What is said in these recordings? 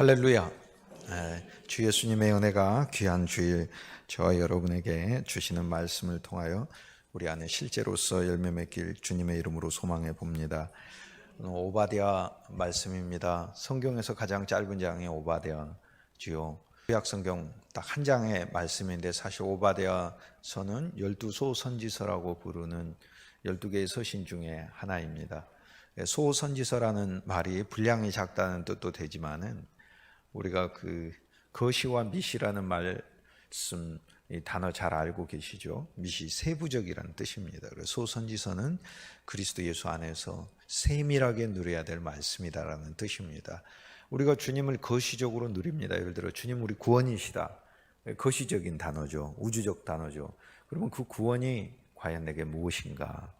할렐루야. 주 예수님의 은혜가 귀한 주일 저와 여러분에게 주시는 말씀을 통하여 우리 안에 실제로서 열매 맺길 주님의 이름으로 소망해 봅니다. 오바댜 말씀입니다. 성경에서 가장 짧은 장이 오바댜지요. 구약 성경 딱 한 장의 말씀인데 사실 오바댜서는 12소 선지서라고 부르는 12개의 서신 중에 하나입니다. 소선지서라는 말이 분량이 작다는 뜻도 되지만은 우리가 거시와 미시라는 말씀 이 단어 잘 알고 계시죠? 미시 세부적이라는 뜻입니다. 그래서 소선지서는 그리스도 예수 안에서 세밀하게 누려야 될 말씀이다라는 뜻입니다. 우리가 주님을 거시적으로 누립니다. 예를 들어 주님 우리 구원이시다. 거시적인 단어죠. 우주적 단어죠. 그러면 그 구원이 과연 내게 무엇인가?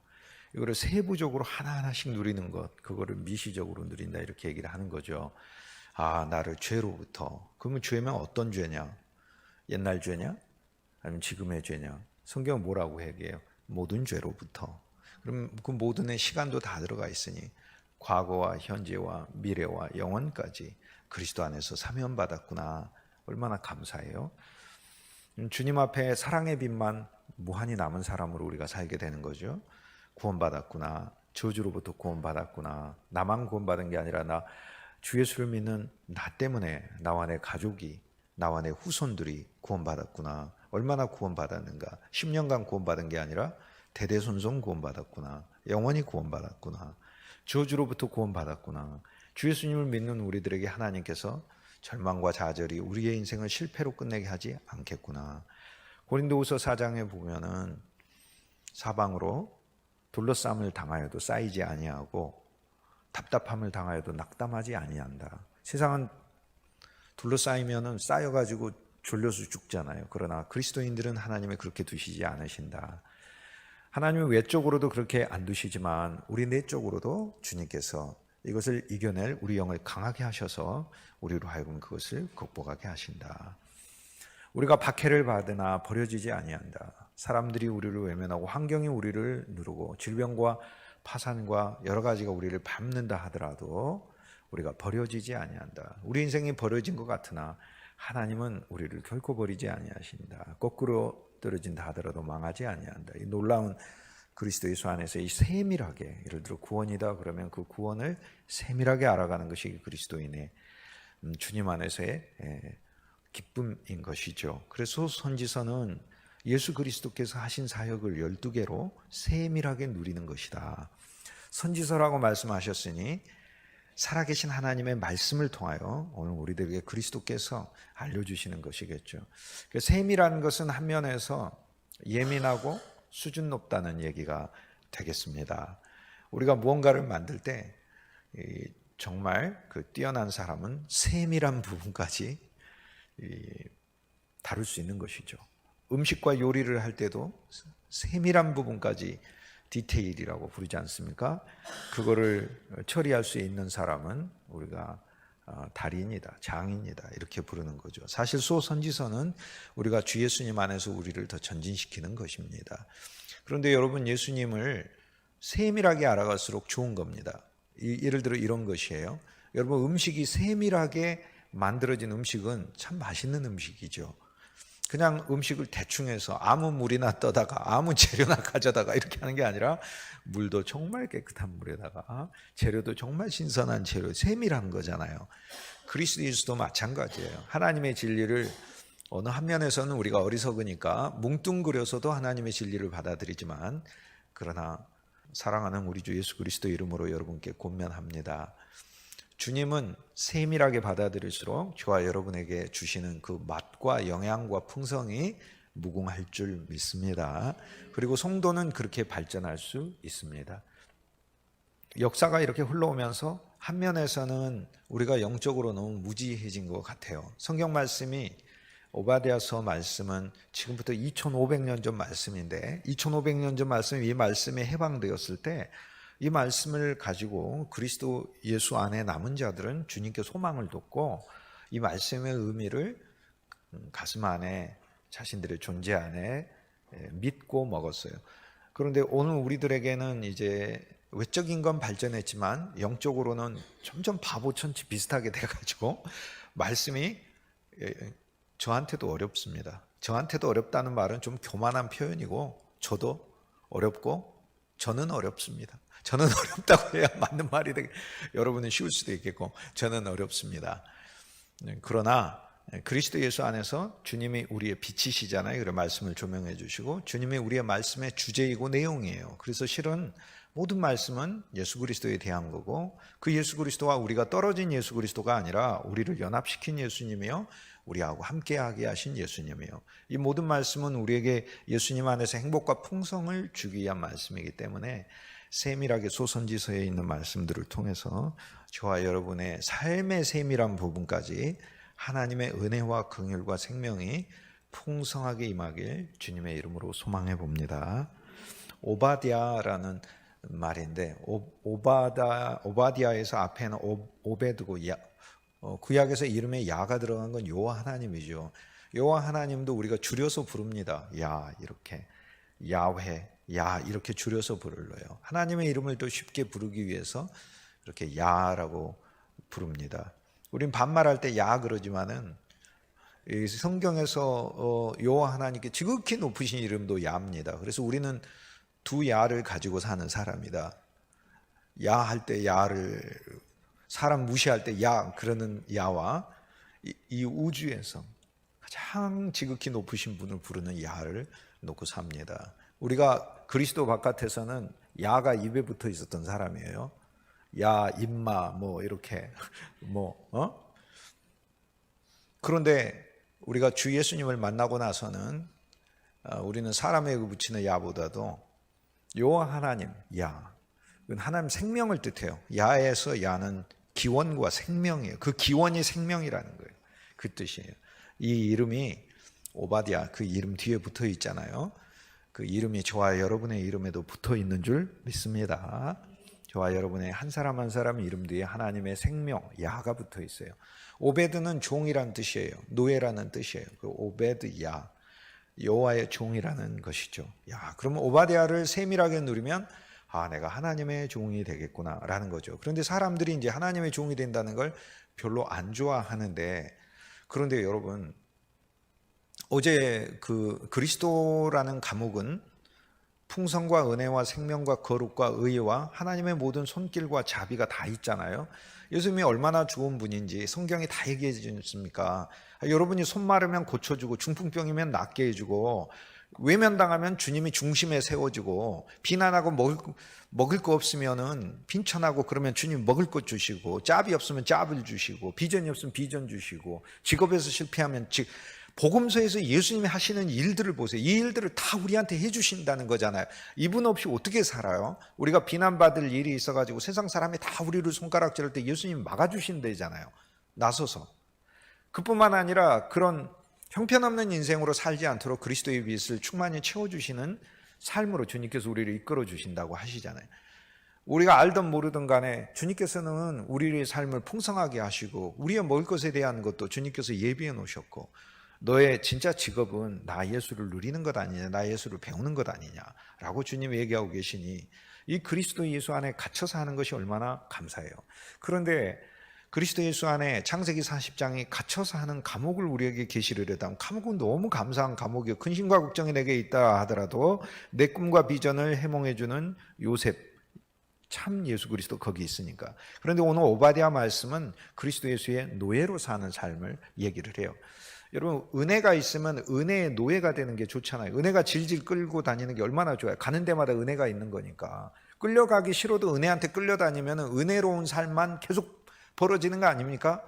이거를 세부적으로 하나하나씩 누리는 것, 그거를 미시적으로 누린다 이렇게 얘기를 하는 거죠. 나를 죄로부터. 그러면 죄면 어떤 죄냐? 옛날 죄냐? 아니면 지금의 죄냐? 성경은 뭐라고 얘기해요? 모든 죄로부터. 그럼 그 모든의 시간도 다 들어가 있으니 과거와 현재와 미래와 영원까지 그리스도 안에서 사면받았구나. 얼마나 감사해요. 주님 앞에 사랑의 빛만 무한히 남은 사람으로 우리가 살게 되는 거죠. 구원받았구나. 저주로부터 구원받았구나. 나만 구원받은 게 아니라 주 예수를 믿는 나 때문에 나와 내 가족이, 나와 내 후손들이 구원받았구나. 얼마나 구원받았는가. 10년간 구원받은 게 아니라 대대손손 구원받았구나. 영원히 구원받았구나. 저주로부터 구원받았구나. 주 예수님을 믿는 우리들에게 하나님께서 절망과 좌절이 우리의 인생을 실패로 끝내게 하지 않겠구나. 고린도후서 4장에 보면은 사방으로 둘러싸움을 당하여도 쌓이지 아니하고 답답함을 당하여도 낙담하지 아니한다. 세상은 둘러싸이면은 쌓여가지고 졸려서 죽잖아요. 그러나 그리스도인들은 하나님이 그렇게 두시지 않으신다. 하나님은 외적으로도 그렇게 안 두시지만 우리 내적으로도 주님께서 이것을 이겨낼 우리 영을 강하게 하셔서 우리로 하여금 그것을 극복하게 하신다. 우리가 박해를 받으나 버려지지 아니한다. 사람들이 우리를 외면하고 환경이 우리를 누르고 질병과 파산과 여러 가지가 우리를 밟는다 하더라도 우리가 버려지지 아니한다. 우리 인생이 버려진 것 같으나 하나님은 우리를 결코 버리지 아니하신다. 거꾸로 떨어진다 하더라도 망하지 아니한다. 이 놀라운 그리스도 예수 안에서 이 세밀하게, 예를 들어 구원이다 그러면 그 구원을 세밀하게 알아가는 것이 그리스도인의 주님 안에서의 기쁨인 것이죠. 그래서 선지서는 예수 그리스도께서 하신 사역을 12개로 세밀하게 누리는 것이다. 선지서라고 말씀하셨으니 살아계신 하나님의 말씀을 통하여 오늘 우리들에게 그리스도께서 알려주시는 것이겠죠. 세밀한 것은 한 면에서 예민하고 수준 높다는 얘기가 되겠습니다. 우리가 무언가를 만들 때 정말 뛰어난 사람은 세밀한 부분까지 다룰 수 있는 것이죠. 음식과 요리를 할 때도 세밀한 부분까지 디테일이라고 부르지 않습니까? 그거를 처리할 수 있는 사람은 우리가 달인이다, 장인이다 이렇게 부르는 거죠. 사실 소선지서는 우리가 주 예수님 안에서 우리를 더 전진시키는 것입니다. 그런데 여러분 예수님을 세밀하게 알아갈수록 좋은 겁니다. 예를 들어 이런 것이에요. 여러분 음식이 세밀하게 만들어진 음식은 참 맛있는 음식이죠. 그냥 음식을 대충 해서 아무 물이나 떠다가 아무 재료나 가져다가 이렇게 하는 게 아니라 물도 정말 깨끗한 물에다가 재료도 정말 신선한 재료, 세밀한 거잖아요. 그리스도 예수도 마찬가지예요. 하나님의 진리를 어느 한 면에서는 우리가 어리석으니까 뭉뚱그려서도 하나님의 진리를 받아들이지만 그러나 사랑하는 우리 주 예수 그리스도 이름으로 여러분께 권면합니다. 주님은 세밀하게 받아들일수록 저와 여러분에게 주시는 그 맛과 영양과 풍성이 무궁할 줄 믿습니다. 그리고 성도는 그렇게 발전할 수 있습니다. 역사가 이렇게 흘러오면서 한 면에서는 우리가 영적으로 너무 무지해진 것 같아요. 성경 말씀이 오바댜서 말씀은 지금부터 2500년 전 말씀인데 2500년 전 말씀이 이 말씀에 해방되었을 때 이 말씀을 가지고 그리스도 예수 안에 남은 자들은 주님께 소망을 뒀고 이 말씀의 의미를 가슴 안에 자신들의 존재 안에 믿고 먹었어요. 그런데 오늘 우리들에게는 이제 외적인 건 발전했지만 영적으로는 점점 바보천치 비슷하게 돼가지고 말씀이 저한테도 어렵습니다. 저한테도 어렵다는 말은 좀 교만한 표현이고 저도 어렵고 저는 어렵습니다. 저는 어렵다고 해야 맞는 말이 되게 여러분은 쉬울 수도 있겠고 저는 어렵습니다. 그러나 그리스도 예수 안에서 주님이 우리의 빛이시잖아요. 그래 말씀을 조명해 주시고 주님이 우리의 말씀의 주제이고 내용이에요. 그래서 실은 모든 말씀은 예수 그리스도에 대한 거고 그 예수 그리스도와 우리가 떨어진 예수 그리스도가 아니라 우리를 연합시킨 예수님이요 우리하고 함께하게 하신 예수님이요 이 모든 말씀은 우리에게 예수님 안에서 행복과 풍성을 주기 위한 말씀이기 때문에 세밀하게 소선지서에 있는 말씀들을 통해서 저와 여러분의 삶의 세밀한 부분까지 하나님의 은혜와 긍휼과 생명이 풍성하게 임하길 주님의 이름으로 소망해 봅니다. 오바댜라는 말인데 오바디아에서 앞에는 오베드고 구약에서 이름에 야가 들어간 건 여호와 하나님이죠. 여호와 하나님도 우리가 줄여서 부릅니다. 야 이렇게 야훼 야 이렇게 줄여서 부르러요. 하나님의 이름을 더 쉽게 부르기 위해서 이렇게 야라고 부릅니다. 우린 반말할 때 야 그러지만은 성경에서 여호와 하나님께 지극히 높으신 이름도 야입니다. 그래서 우리는 두 야를 가지고 사는 사람이다. 야 할 때 야를 사람 무시할 때 야 그러는 야와 이 우주에서 가장 지극히 높으신 분을 부르는 야를 놓고 삽니다. 우리가 그리스도 바깥에서는 야가 입에 붙어 있었던 사람이에요. 야 임마 뭐 이렇게 그런데 우리가 주 예수님을 만나고 나서는 우리는 사람에게 붙이는 야보다도 여호와 하나님 야 하나님 생명을 뜻해요. 야에서 야는 기원과 생명이에요. 그 기원이 생명이라는 거예요. 그 뜻이에요. 이 이름이 오바댜 그 이름 뒤에 붙어 있잖아요. 그 이름이 저와 여러분의 이름에도 붙어 있는 줄 믿습니다. 저와 여러분의 한 사람 한 사람 이름 뒤에 하나님의 생명 야가 붙어 있어요. 오베드는 종이란 뜻이에요. 노예라는 뜻이에요. 그 오베드 야 여호와의 종이라는 것이죠. 야 그러면 오바댜를 세밀하게 누리면 내가 하나님의 종이 되겠구나라는 거죠. 그런데 사람들이 이제 하나님의 종이 된다는 걸 별로 안 좋아하는데 그런데 여러분 어제 그 그리스도라는 감옥은 풍성과 은혜와 생명과 거룩과 의와 하나님의 모든 손길과 자비가 다 있잖아요. 예수님이 얼마나 좋은 분인지 성경이 다 얘기해 주십니까? 여러분이 손 마르면 고쳐주고 중풍병이면 낫게 해주고 외면당하면 주님이 중심에 세워지고 비난하고 먹을 거 없으면은 빈천하고 그러면 주님 먹을 것 주시고 짭이 없으면 짭을 주시고 비전이 없으면 비전 주시고 직업에서 실패하면 복음서에서 예수님이 하시는 일들을 보세요. 이 일들을 다 우리한테 해주신다는 거잖아요. 이분 없이 어떻게 살아요? 우리가 비난받을 일이 있어가지고 세상 사람이 다 우리를 손가락질할 때 예수님 막아주신다잖아요. 나서서. 그뿐만 아니라 그런 형편없는 인생으로 살지 않도록 그리스도의 빛을 충만히 채워주시는 삶으로 주님께서 우리를 이끌어 주신다고 하시잖아요. 우리가 알든 모르든 간에 주님께서는 우리의 삶을 풍성하게 하시고 우리의 먹을 것에 대한 것도 주님께서 예비해 놓으셨고 너의 진짜 직업은 나 예수를 누리는 것 아니냐, 나 예수를 배우는 것 아니냐라고 주님이 얘기하고 계시니 이 그리스도 예수 안에 갇혀서 하는 것이 얼마나 감사해요. 그런데 그리스도 예수 안에 창세기 40장이 갇혀서 하는 감옥을 우리에게 계시를 했다면 감옥은 너무 감사한 감옥이에요. 근심과 걱정이 내게 있다 하더라도 내 꿈과 비전을 해몽해주는 요셉 참 예수 그리스도 거기 있으니까. 그런데 오늘 오바댜 말씀은 그리스도 예수의 노예로 사는 삶을 얘기를 해요. 여러분 은혜가 있으면 은혜의 노예가 되는 게 좋잖아요. 은혜가 질질 끌고 다니는 게 얼마나 좋아요. 가는 데마다 은혜가 있는 거니까. 끌려가기 싫어도 은혜한테 끌려다니면 은혜로운 삶만 계속 벌어지는 거 아닙니까?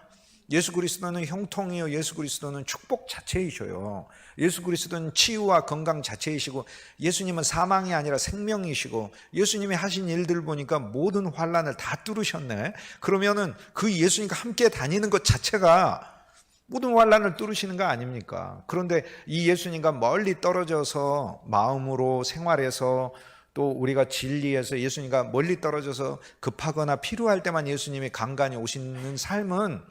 예수 그리스도는 형통이요 예수 그리스도는 축복 자체이셔요. 예수 그리스도는 치유와 건강 자체이시고 예수님은 사망이 아니라 생명이시고 예수님이 하신 일들 보니까 모든 환난을 다 뚫으셨네. 그러면은 그 예수님과 함께 다니는 것 자체가 모든 환난을 뚫으시는 거 아닙니까? 그런데 이 예수님과 멀리 떨어져서 마음으로 생활해서 또 우리가 진리에서 예수님과 멀리 떨어져서 급하거나 필요할 때만 예수님이 간간히 오시는 삶은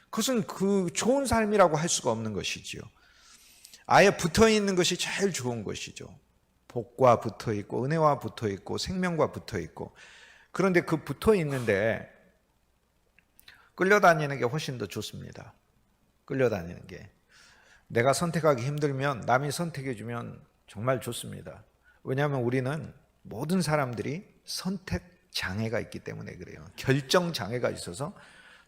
그것은 그 좋은 삶이라고 할 수가 없는 것이지요. 아예 붙어 있는 것이 제일 좋은 것이죠. 복과 붙어 있고 은혜와 붙어 있고 생명과 붙어 있고. 그런데 그 붙어 있는데 끌려다니는 게 훨씬 더 좋습니다. 끌려다니는 게. 내가 선택하기 힘들면 남이 선택해주면 정말 좋습니다. 왜냐하면 우리는 모든 사람들이 선택 장애가 있기 때문에 그래요. 결정 장애가 있어서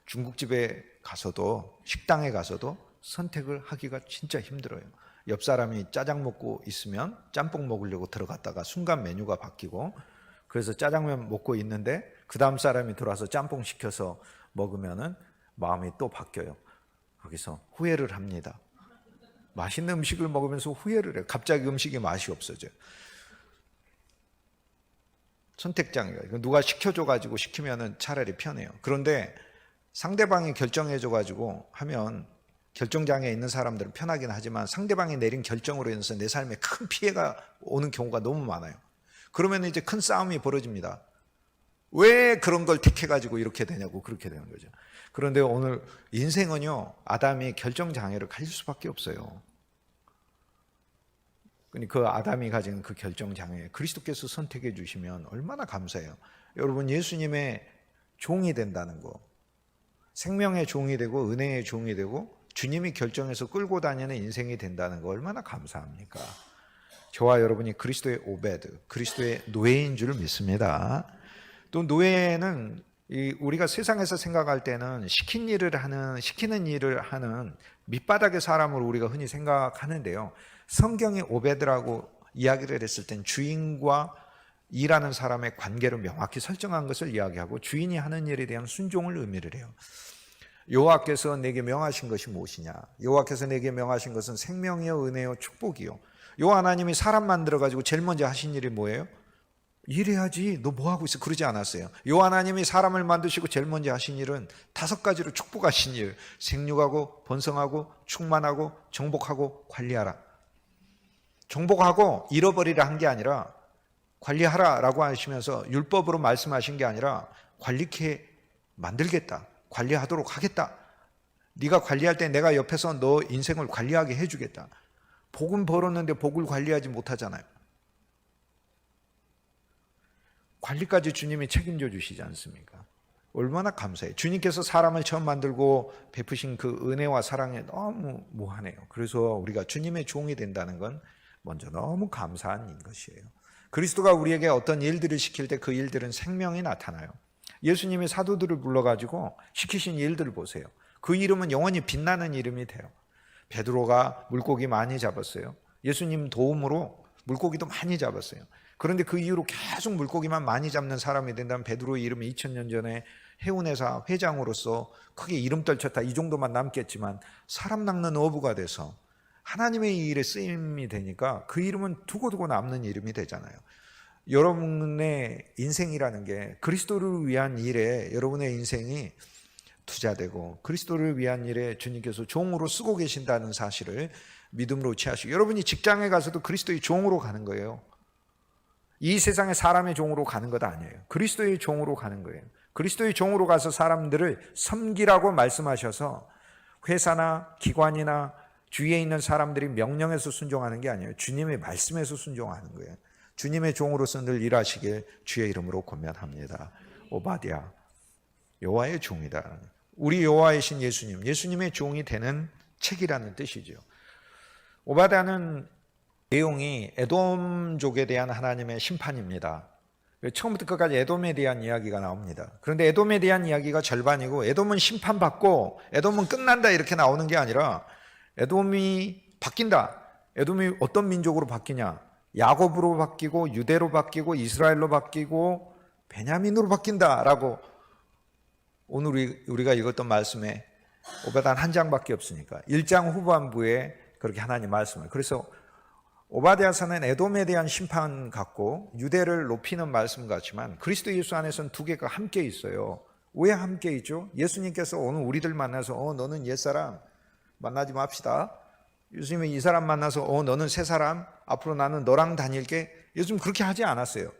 중국집에 가서도 식당에 가서도 선택을 하기가 진짜 힘들어요. 옆 사람이 짜장 먹고 있으면 짬뽕 먹으려고 들어갔다가 순간 메뉴가 바뀌고, 그래서 짜장면 먹고 있는데 그 다음 사람이 들어와서 짬뽕 시켜서 먹으면은 마음이 또 바뀌어요. 거기서 후회를 합니다. 맛있는 음식을 먹으면서 후회를 해요. 갑자기 음식이 맛이 없어져요. 선택장애가. 누가 시켜줘가지고 시키면은 차라리 편해요. 그런데 상대방이 결정해줘가지고 하면 결정장애 있는 사람들은 편하긴 하지만 상대방이 내린 결정으로 인해서 내 삶에 큰 피해가 오는 경우가 너무 많아요. 그러면 이제 큰 싸움이 벌어집니다. 왜 그런 걸 택해가지고 이렇게 되냐고, 그렇게 되는 거죠. 그런데 오늘 인생은요, 아담이 결정장애를 가질 수밖에 없어요. 그 아담이 가진 그 결정장애, 그리스도께서 선택해 주시면 얼마나 감사해요. 여러분, 예수님의 종이 된다는 거, 생명의 종이 되고 은혜의 종이 되고 주님이 결정해서 끌고 다니는 인생이 된다는 거 얼마나 감사합니까? 저와 여러분이 그리스도의 오베드, 그리스도의 노예인 줄 믿습니다. 또 노예는 우리가 세상에서 생각할 때는 시키는 일을 하는 밑바닥의 사람을 우리가 흔히 생각하는데요. 성경이 오베드라고 이야기를 했을 땐 주인과 일하는 사람의 관계를 명확히 설정한 것을 이야기하고 주인이 하는 일에 대한 순종을 의미를 해요. 여호와께서 내게 명하신 것이 무엇이냐? 여호와께서 내게 명하신 것은 생명이요 은혜요 축복이요. 여호와 하나님이 사람 만들어가지고 제일 먼저 하신 일이 뭐예요? 일해야지, 너 뭐하고 있어? 그러지 않았어요. 여호와 하나님이 사람을 만드시고 제일 먼저 하신 일은 5가지로 축복하신 일, 생육하고 번성하고 충만하고 정복하고 관리하라. 정복하고 잃어버리라 한 게 아니라 관리하라라고 하시면서 율법으로 말씀하신 게 아니라 관리케 만들겠다, 관리하도록 하겠다. 네가 관리할 때 내가 옆에서 너 인생을 관리하게 해주겠다. 복은 벌었는데 복을 관리하지 못하잖아요. 관리까지 주님이 책임져 주시지 않습니까? 얼마나 감사해요. 주님께서 사람을 처음 만들고 베푸신 그 은혜와 사랑에 너무 무한해요. 그래서 우리가 주님의 종이 된다는 건 먼저 너무 감사한 것이에요. 그리스도가 우리에게 어떤 일들을 시킬 때 그 일들은 생명이 나타나요. 예수님이 사도들을 불러가지고 시키신 일들을 보세요. 그 이름은 영원히 빛나는 이름이 돼요. 베드로가 물고기 많이 잡았어요. 예수님 도움으로 물고기도 많이 잡았어요. 그런데 그 이후로 계속 물고기만 많이 잡는 사람이 된다면 베드로의 이름이 2000년 전에 해운회사 회장으로서 크게 이름 떨쳤다, 이 정도만 남겠지만 사람 낚는 어부가 돼서 하나님의 일에 쓰임이 되니까 그 이름은 두고두고 남는 이름이 되잖아요. 여러분의 인생이라는 게 그리스도를 위한 일에 여러분의 인생이 투자되고 그리스도를 위한 일에 주님께서 종으로 쓰고 계신다는 사실을 믿음으로 취하시고, 여러분이 직장에 가서도 그리스도의 종으로 가는 거예요. 이 세상에 사람의 종으로 가는 것 아니에요. 그리스도의 종으로 가는 거예요. 그리스도의 종으로 가서 사람들을 섬기라고 말씀하셔서 회사나 기관이나 주위에 있는 사람들이 명령에서 순종하는 게 아니에요. 주님의 말씀에서 순종하는 거예요. 주님의 종으로서 늘 일하시길 주의 이름으로 권면합니다. 오바댜, 여호와의 종이다. 우리 여호와이신 예수님, 예수님의 종이 되는 책이라는 뜻이죠. 오바댜는 내용이 에돔족에 대한 하나님의 심판입니다. 처음부터 끝까지 에돔에 대한 이야기가 나옵니다. 그런데 에돔에 대한 이야기가 절반이고 에돔은 심판받고 에돔은 끝난다 이렇게 나오는 게 아니라 에돔이 바뀐다. 에돔이 어떤 민족으로 바뀌냐? 야곱으로 바뀌고 유대로 바뀌고 이스라엘로 바뀌고 베냐민으로 바뀐다라고 오늘 우리가 읽었던 말씀에 오바댜는 한 장밖에 없으니까 1장 후반부에 그렇게 하나님 말씀을, 그래서 오바댜서는 에돔에 대한 심판 같고 유대를 높이는 말씀 같지만 그리스도 예수 안에서는 두 개가 함께 있어요. 왜 함께 있죠? 예수님께서 오늘 우리들 만나서 너는 옛사람 만나지 맙시다. 예수님이 이 사람 만나서 너는 새 사람, 앞으로 나는 너랑 다닐게. 예수님 그렇게 하지 않았어요.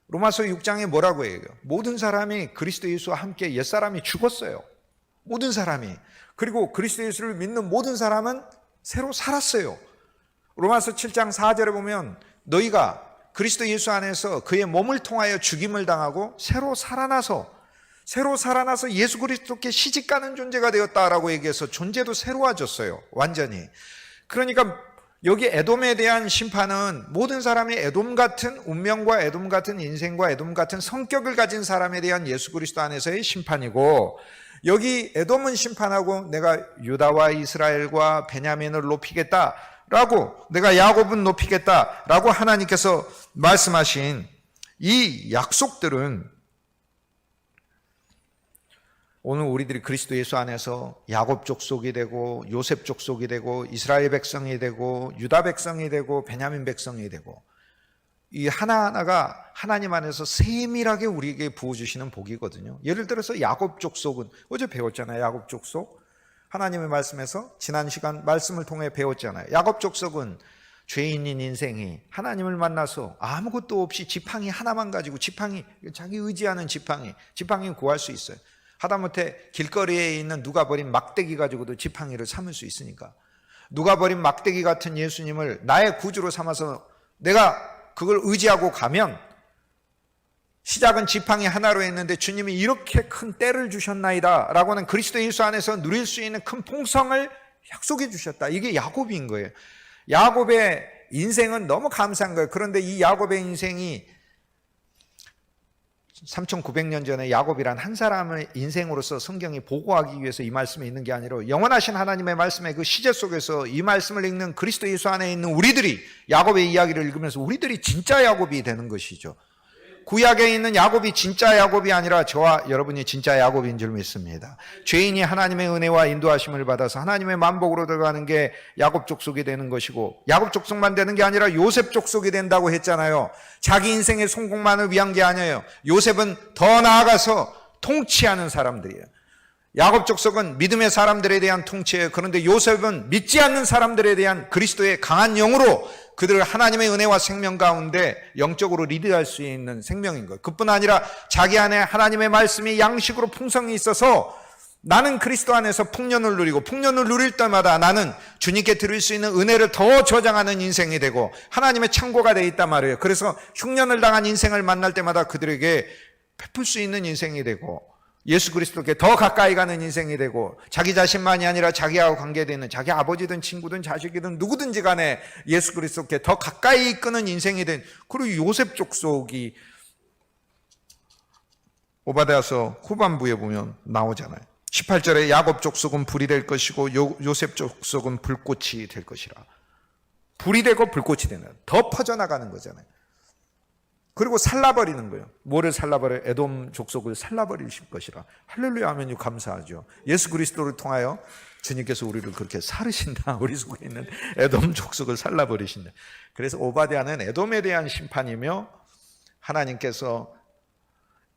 로마서 6장에 뭐라고 해요? 모든 사람이 그리스도 예수와 함께 옛사람이 죽었어요. 모든 사람이. 그리고 그리스도 예수를 믿는 모든 사람은 새로 살았어요. 로마서 7장 4절에 보면 너희가 그리스도 예수 안에서 그의 몸을 통하여 죽임을 당하고 새로 살아나서 새로 살아나서 예수 그리스도께 시집가는 존재가 되었다라고 얘기해서 존재도 새로워졌어요. 완전히. 그러니까 여기 에돔에 대한 심판은 모든 사람이 에돔 같은 운명과 에돔 같은 인생과 에돔 같은 성격을 가진 사람에 대한 예수 그리스도 안에서의 심판이고, 여기 에돔은 심판하고 내가 유다와 이스라엘과 베냐민을 높이겠다라고, 내가 야곱은 높이겠다라고 하나님께서 말씀하신 이 약속들은 오늘 우리들이 그리스도 예수 안에서 야곱 족속이 되고 요셉 족속이 되고 이스라엘 백성이 되고 유다 백성이 되고 베냐민 백성이 되고, 이 하나하나가 하나님 안에서 세밀하게 우리에게 부어주시는 복이거든요. 예를 들어서 야곱 족속은 어제 배웠잖아요. 야곱 족속 하나님의 말씀에서 지난 시간 말씀을 통해 배웠잖아요. 야곱 족속은 죄인인 인생이 하나님을 만나서 아무것도 없이 지팡이 하나만 가지고, 지팡이, 자기 의지하는 지팡이 구할 수 있어요. 하다못해 길거리에 있는 누가 버린 막대기 가지고도 지팡이를 삼을 수 있으니까, 누가 버린 막대기 같은 예수님을 나의 구주로 삼아서 내가 그걸 의지하고 가면, 시작은 지팡이 하나로 했는데 주님이 이렇게 큰 때를 주셨나이다 라고는 그리스도 예수 안에서 누릴 수 있는 큰 풍성을 약속해 주셨다. 이게 야곱인 거예요. 야곱의 인생은 너무 감사한 거예요. 그런데 이 야곱의 인생이 3900년 전에 야곱이란 한 사람의 인생으로서 성경이 보고하기 위해서 이 말씀에 있는 게 아니라, 영원하신 하나님의 말씀의 그 시제 속에서 이 말씀을 읽는 그리스도 예수 안에 있는 우리들이 야곱의 이야기를 읽으면서 우리들이 진짜 야곱이 되는 것이죠. 구약에 있는 야곱이 진짜 야곱이 아니라 저와 여러분이 진짜 야곱인 줄 믿습니다. 죄인이 하나님의 은혜와 인도하심을 받아서 하나님의 만복으로 들어가는 게 야곱 족속이 되는 것이고, 야곱 족속만 되는 게 아니라 요셉 족속이 된다고 했잖아요. 자기 인생의 성공만을 위한 게 아니에요. 요셉은 더 나아가서 통치하는 사람들이에요. 야곱 족속은 믿음의 사람들에 대한 통치예요. 그런데 요셉은 믿지 않는 사람들에 대한 그리스도의 강한 영으로 그들을 하나님의 은혜와 생명 가운데 영적으로 리드할 수 있는 생명인 거예요. 그뿐 아니라 자기 안에 하나님의 말씀이 양식으로 풍성히 있어서 나는 그리스도 안에서 풍년을 누리고, 풍년을 누릴 때마다 나는 주님께 드릴 수 있는 은혜를 더 저장하는 인생이 되고 하나님의 창고가 되어 있단 말이에요. 그래서 흉년을 당한 인생을 만날 때마다 그들에게 베풀 수 있는 인생이 되고, 예수 그리스도께 더 가까이 가는 인생이 되고, 자기 자신만이 아니라 자기하고 관계되는 자기 아버지든 친구든 자식이든 누구든지 간에 예수 그리스도께 더 가까이 이끄는 인생이 된, 그리고 요셉 족속이 오바댜서 후반부에 보면 나오잖아요. 18절에 야곱 족속은 불이 될 것이고 요셉 족속은 불꽃이 될 것이라. 불이 되고 불꽃이 되는, 더 퍼져나가는 거잖아요. 그리고 살라버리는 거예요. 뭐를 살라버려요? 에돔 족속을 살라버리실 것이라. 할렐루야 하면 감사하죠. 예수 그리스도를 통하여 주님께서 우리를 그렇게 살으신다. 우리 속에 있는 에돔 족속을 살라버리신다. 그래서 오바댜는 에돔에 대한 심판이며, 하나님께서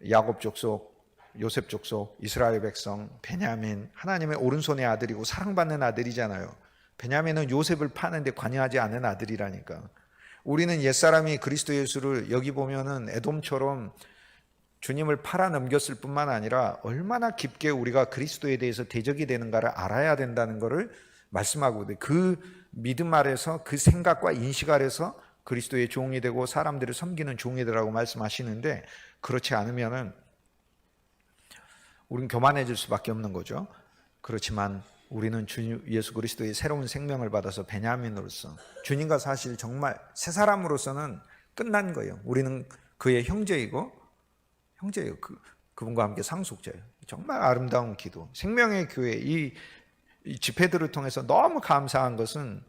야곱 족속, 요셉 족속, 이스라엘 백성, 베냐민, 하나님의 오른손의 아들이고 사랑받는 아들이잖아요. 베냐민은 요셉을 파는데 관여하지 않은 아들이라니까. 우리는 옛사람이 그리스도 예수를 여기 보면은 에돔처럼 주님을 팔아 넘겼을 뿐만 아니라 얼마나 깊게 우리가 그리스도에 대해서 대적이 되는가를 알아야 된다는 것을 말씀하고, 그 믿음 아래서, 그 생각과 인식 아래서 그리스도의 종이 되고 사람들을 섬기는 종이 되라고 말씀하시는데, 그렇지 않으면은 우리는 교만해질 수밖에 없는 거죠. 그렇지만 우리는 주님 예수 그리스도의 새로운 생명을 받아서 베냐민으로서 주님과 사실 정말 새 사람으로서는 끝난 거예요. 우리는 그의 형제이고 그분과 함께 상속자예요. 정말 아름다운 기도, 생명의 교회, 이 집회들을 통해서 너무 감사한 것은,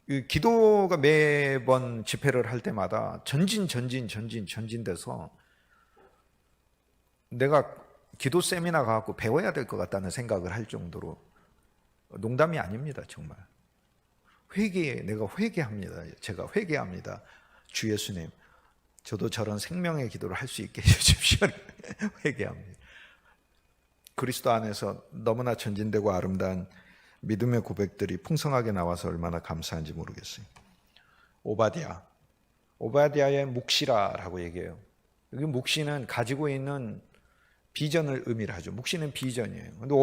이 기도가 매번 집회를 할 때마다 전진돼서 내가 기도 세미나 가갖고 배워야 될 것 같다는 생각을 할 정도로, 농담이 아닙니다. 정말 내가 회개합니다. 제가 회개합니다. 주 예수님, 저도 저런 생명의 기도를 할 수 있게 해주십시오. 회개합니다. 그리스도 안에서 너무나 전진되고 아름다운 믿음의 고백들이 풍성하게 나와서 얼마나 감사한지 모르겠어요. 오바댜의 묵시라라고 얘기해요. 여기 묵시는 가지고 있는 비전을 의미를 하죠. 묵시는 비전이에요. 근데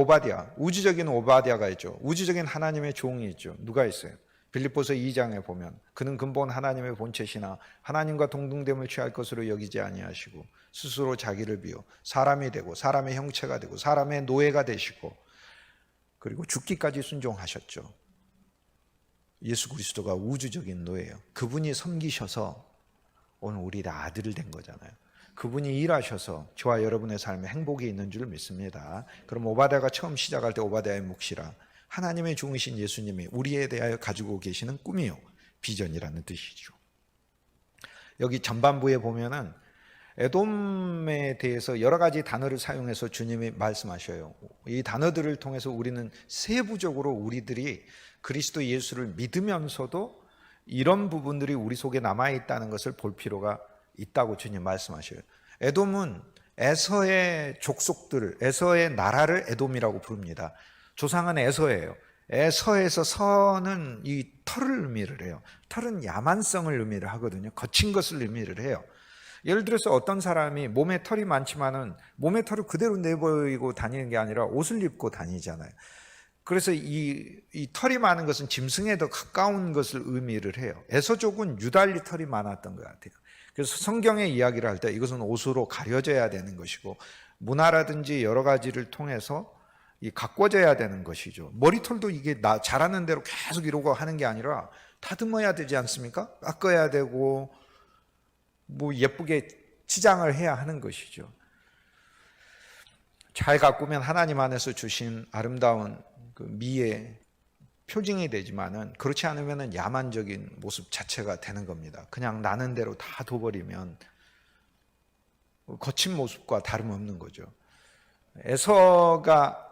우주적인 오바댜가 있죠. 우주적인 하나님의 종이 있죠. 누가 있어요? 빌립보서 2장에 보면 그는 근본 하나님의 본체시나 하나님과 동등됨을 취할 것으로 여기지 아니하시고 스스로 자기를 비워 사람이 되고 사람의 형체가 되고 사람의 노예가 되시고 그리고 죽기까지 순종하셨죠. 예수 그리스도가 우주적인 노예예요. 그분이 섬기셔서 오늘 우리 다 아들 된 거잖아요. 그분이 일하셔서 저와 여러분의 삶에 행복이 있는 줄 믿습니다. 그럼 오바댜가 처음 시작할 때 오바댜의 묵시라 하나님의 종이신 예수님이 우리에 대하여 가지고 계시는 꿈이요 비전이라는 뜻이죠. 여기 전반부에 보면은 에돔에 대해서 여러 가지 단어를 사용해서 주님이 말씀하셔요. 이 단어들을 통해서 우리는 세부적으로 우리들이 그리스도 예수를 믿으면서도 이런 부분들이 우리 속에 남아있다는 것을 볼 필요가 있다고 주님 말씀하셔요. 에돔은 에서의 족속들, 에서의 나라를 에돔이라고 부릅니다. 조상은 에서예요. 에서에서 서는 이 털을 의미를 해요. 털은 야만성을 의미를 하거든요. 거친 것을 의미를 해요. 예를 들어서 어떤 사람이 몸에 털이 많지만은 몸에 털을 그대로 내보이고 다니는 게 아니라 옷을 입고 다니잖아요. 그래서 이 털이 많은 것은 짐승에 더 가까운 것을 의미를 해요. 에서족은 유달리 털이 많았던 것 같아요. 그래서 성경의 이야기를 할 때 이것은 옷으로 가려져야 되는 것이고 문화라든지 여러 가지를 통해서 가꿔져야 되는 것이죠. 머리털도 이게 자라는 대로 계속 이러고 하는 게 아니라 다듬어야 되지 않습니까? 깎아야 되고 뭐 예쁘게 치장을 해야 하는 것이죠. 잘 가꾸면 하나님 안에서 주신 아름다운 그 미의 표징이 되지만은 그렇지 않으면은 야만적인 모습 자체가 되는 겁니다. 그냥 나는 대로 다 둬버리면 거친 모습과 다름없는 거죠. 에서가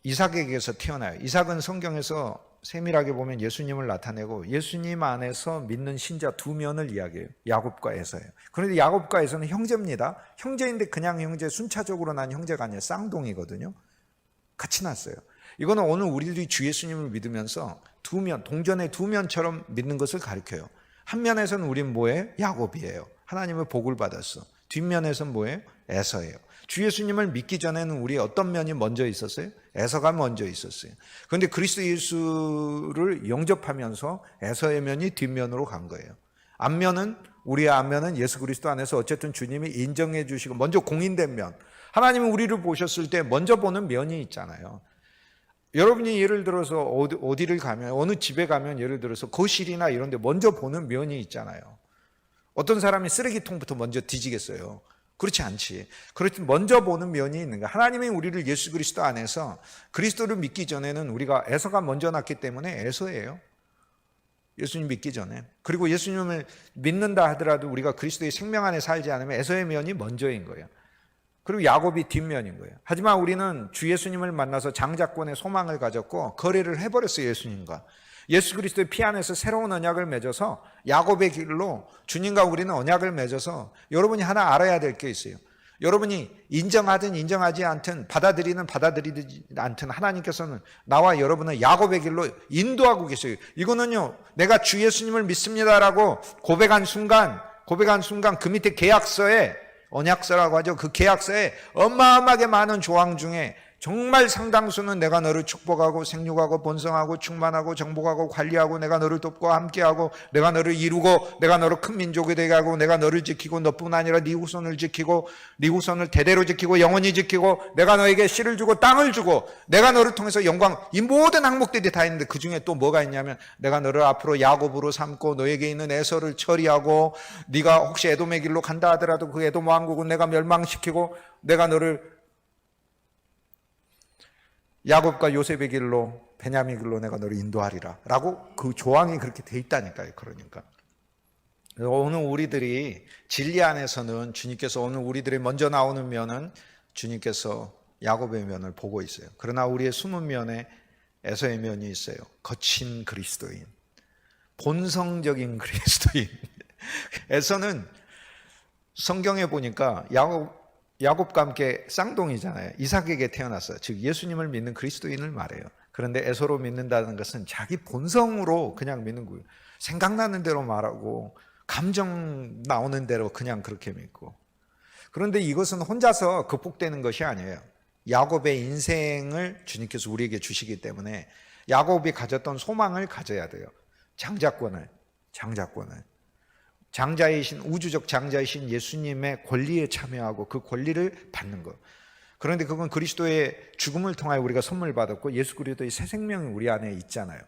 이삭에게서 태어나요. 이삭은 성경에서 세밀하게 보면 예수님을 나타내고 예수님 안에서 믿는 신자 두 면을 이야기해요. 야곱과 에서예요. 그런데 야곱과 에서는 형제입니다. 형제인데 그냥 형제, 순차적으로 난 형제가 아니에요. 쌍둥이거든요. 같이 났어요. 이거는 오늘 우리들이 주 예수님을 믿으면서 두 면, 동전의 두 면처럼 믿는 것을 가리켜요. 한 면에서는 우린 뭐예요? 야곱이에요. 하나님의 복을 받았어. 뒷면에서는 뭐예요? 에서예요. 주 예수님을 믿기 전에는 우리 어떤 면이 먼저 있었어요? 에서가 먼저 있었어요. 그런데 그리스도 예수를 영접하면서 에서의 면이 뒷면으로 간 거예요. 앞면은 우리의 앞면은 예수 그리스도 안에서 어쨌든 주님이 인정해 주시고 먼저 공인된 면. 하나님은 우리를 보셨을 때 먼저 보는 면이 있잖아요. 여러분이 예를 들어서 어디를 가면 어느 집에 가면 예를 들어서 거실이나 이런 데 먼저 보는 면이 있잖아요. 어떤 사람이 쓰레기통부터 먼저 뒤지겠어요. 그렇지 않지. 그렇지 먼저 보는 면이 있는 거야. 하나님이 우리를 예수 그리스도 안에서 그리스도를 믿기 전에는 우리가 에서가 먼저 났기 때문에 에서예요. 예수님 믿기 전에. 그리고 예수님을 믿는다 하더라도 우리가 그리스도의 생명 안에 살지 않으면 에서의 면이 먼저인 거예요. 그리고 야곱이 뒷면인 거예요. 하지만 우리는 주 예수님을 만나서 장자권의 소망을 가졌고 거래를 해버렸어요. 예수님과. 예수 그리스도의 피 안에서 새로운 언약을 맺어서 야곱의 길로 주님과 우리는 언약을 맺어서 여러분이 하나 알아야 될 게 있어요. 여러분이 인정하든 인정하지 않든 받아들이지 않든 하나님께서는 나와 여러분을 야곱의 길로 인도하고 계세요. 이거는요, 내가 주 예수님을 믿습니다라고 고백한 순간 그 밑에 계약서에 언약서라고 하죠. 그 계약서에 어마어마하게 많은 조항 중에 정말 상당수는 내가 너를 축복하고 생육하고 번성하고 충만하고 정복하고 관리하고 내가 너를 돕고 함께하고 내가 너를 이루고 내가 너를 큰 민족이 되게 하고 내가 너를 지키고 너뿐 아니라 네 후손을 지키고 네 후손을 대대로 지키고 영원히 지키고 내가 너에게 씨를 주고 땅을 주고 내가 너를 통해서 영광, 이 모든 항목들이 다 있는데 그중에 또 뭐가 있냐면 내가 너를 앞으로 야곱으로 삼고 너에게 있는 에서를 처리하고 네가 혹시 에돔의 길로 간다 하더라도 그 에돔 왕국은 내가 멸망시키고 내가 너를 야곱과 요셉의 길로 베냐민 길로 내가 너를 인도하리라 라고 그 조항이 그렇게 돼 있다니까요. 그러니까 오늘 우리들이 진리 안에서는 주님께서 오늘 우리들이 먼저 나오는 면은 주님께서 야곱의 면을 보고 있어요. 그러나 우리의 숨은 면에 에서의 면이 있어요. 거친 그리스도인, 본성적인 그리스도인. 에서는 성경에 보니까 야곱과 함께 쌍둥이잖아요. 이삭에게 태어났어요. 즉 예수님을 믿는 그리스도인을 말해요. 그런데 에서로 믿는다는 것은 자기 본성으로 그냥 믿는 거예요. 생각나는 대로 말하고 감정 나오는 대로 그냥 그렇게 믿고. 그런데 이것은 혼자서 극복되는 것이 아니에요. 야곱의 인생을 주님께서 우리에게 주시기 때문에 야곱이 가졌던 소망을 가져야 돼요. 장자권을. 장자이신, 우주적 장자이신 예수님의 권리에 참여하고 그 권리를 받는 것. 그런데 그건 그리스도의 죽음을 통하여 우리가 선물 받았고 예수 그리스도의 새 생명이 우리 안에 있잖아요.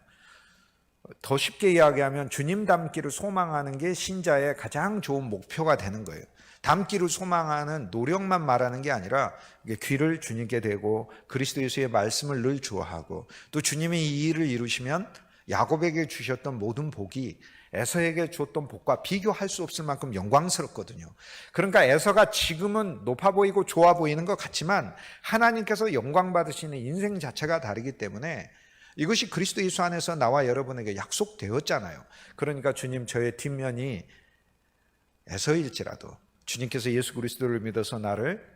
더 쉽게 이야기하면 주님 닮기를 소망하는 게 신자의 가장 좋은 목표가 되는 거예요. 닮기를 소망하는 노력만 말하는 게 아니라 귀를 주님께 대고 그리스도 예수의 말씀을 늘 좋아하고 또 주님이 이 일을 이루시면 야곱에게 주셨던 모든 복이 에서에게 줬던 복과 비교할 수 없을 만큼 영광스럽거든요. 그러니까 에서가 지금은 높아 보이고 좋아 보이는 것 같지만 하나님께서 영광 받으시는 인생 자체가 다르기 때문에 이것이 그리스도 예수 안에서 나와 여러분에게 약속되었잖아요. 그러니까 주님, 저의 뒷면이 에서일지라도 주님께서 예수 그리스도를 믿어서 나를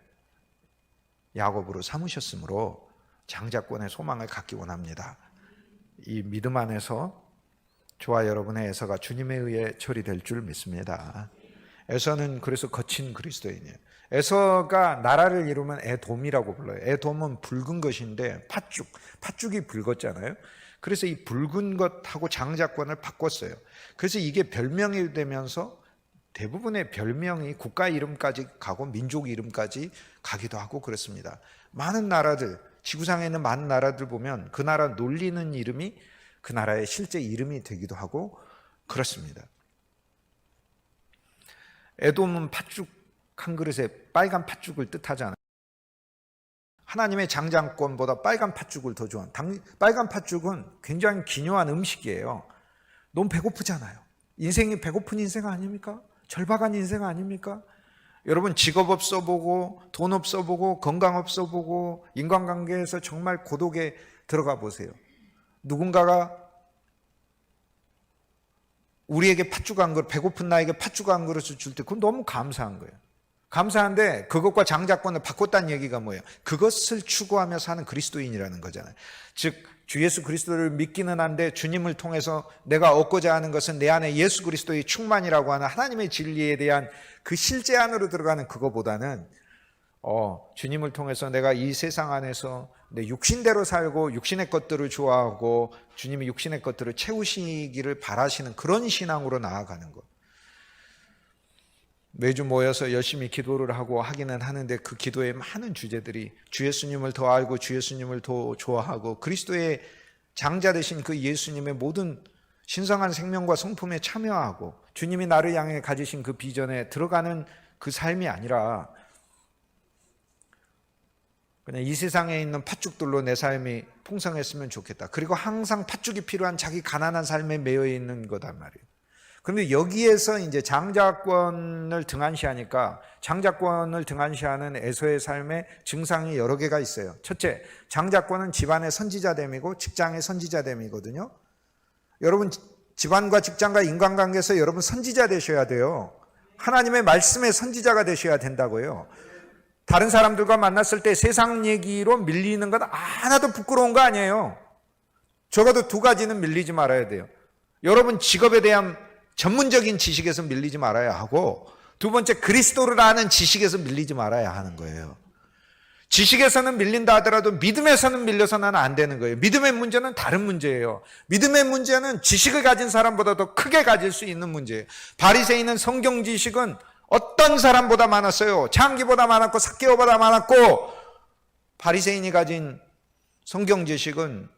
야곱으로 삼으셨으므로 장자권의 소망을 갖기 원합니다. 이 믿음 안에서 저와 여러분의 에서가 주님에 의해 처리될 줄 믿습니다. 에서는 그래서 거친 그리스도인이에요. 에서가 나라를 이루면 에돔이라고 불러요. 에돔은 붉은 것인데 팥죽이 붉었잖아요. 그래서 이 붉은 것하고 장자권을 바꿨어요. 그래서 이게 별명이 되면서 대부분의 별명이 국가 이름까지 가고 민족 이름까지 가기도 하고 그렇습니다. 많은 나라들, 지구상에 있는 많은 나라들 보면 그 나라 놀리는 이름이 그 나라의 실제 이름이 되기도 하고 그렇습니다. 에돔은 팥죽 한 그릇에 빨간 팥죽을 뜻하잖아요. 하나님의 장자권보다 빨간 팥죽을 더 좋아하는, 빨간 팥죽은 굉장히 기묘한 음식이에요. 너무 배고프잖아요. 인생이 배고픈 인생 아닙니까? 절박한 인생 아닙니까? 여러분 직업 없어 보고 돈 없어 보고 건강 없어 보고 인간관계에서 정말 고독에 들어가 보세요. 누군가가 우리에게 팥죽 한 그릇, 배고픈 나에게 팥죽 한 그릇을 줄 때 그건 너무 감사한 거예요. 감사한데 그것과 장자권을 바꿨다는 얘기가 뭐예요? 그것을 추구하며 사는 그리스도인이라는 거잖아요. 즉 주 예수 그리스도를 믿기는 한데 주님을 통해서 내가 얻고자 하는 것은 내 안에 예수 그리스도의 충만이라고 하는 하나님의 진리에 대한 그 실제 안으로 들어가는 그거보다는 주님을 통해서 내가 이 세상 안에서 내 육신대로 살고 육신의 것들을 좋아하고 주님이 육신의 것들을 채우시기를 바라시는 그런 신앙으로 나아가는 것. 매주 모여서 열심히 기도를 하고 하기는 하는데 그 기도의 많은 주제들이 주 예수님을 더 알고 주 예수님을 더 좋아하고 그리스도의 장자 되신 그 예수님의 모든 신성한 생명과 성품에 참여하고 주님이 나를 향해 가지신 그 비전에 들어가는 그 삶이 아니라 그냥 이 세상에 있는 팥죽들로 내 삶이 풍성했으면 좋겠다. 그리고 항상 팥죽이 필요한 자기 가난한 삶에 매여 있는 거단 말이에요. 그런데 여기에서 이제 장자권을 등한시하니까 장자권을 등한시하는 에서의 삶의 증상이 여러 개가 있어요. 첫째, 장자권은 집안의 선지자됨이고 직장의 선지자됨이거든요. 여러분 집안과 직장과 인간관계에서 여러분 선지자 되셔야 돼요. 하나님의 말씀의 선지자가 되셔야 된다고요. 다른 사람들과 만났을 때 세상 얘기로 밀리는 건 하나도 부끄러운 거 아니에요. 적어도 두 가지는 밀리지 말아야 돼요. 여러분 직업에 대한 전문적인 지식에서 밀리지 말아야 하고 두 번째 그리스도를 아는 지식에서 밀리지 말아야 하는 거예요. 지식에서는 밀린다 하더라도 믿음에서는 밀려서는 안 되는 거예요. 믿음의 문제는 다른 문제예요. 믿음의 문제는 지식을 가진 사람보다 더 크게 가질 수 있는 문제예요. 바리새인은 성경 지식은 어떤 사람보다 많았어요. 창기보다 많았고 삭개오보다 많았고 바리새인이 가진 성경 지식은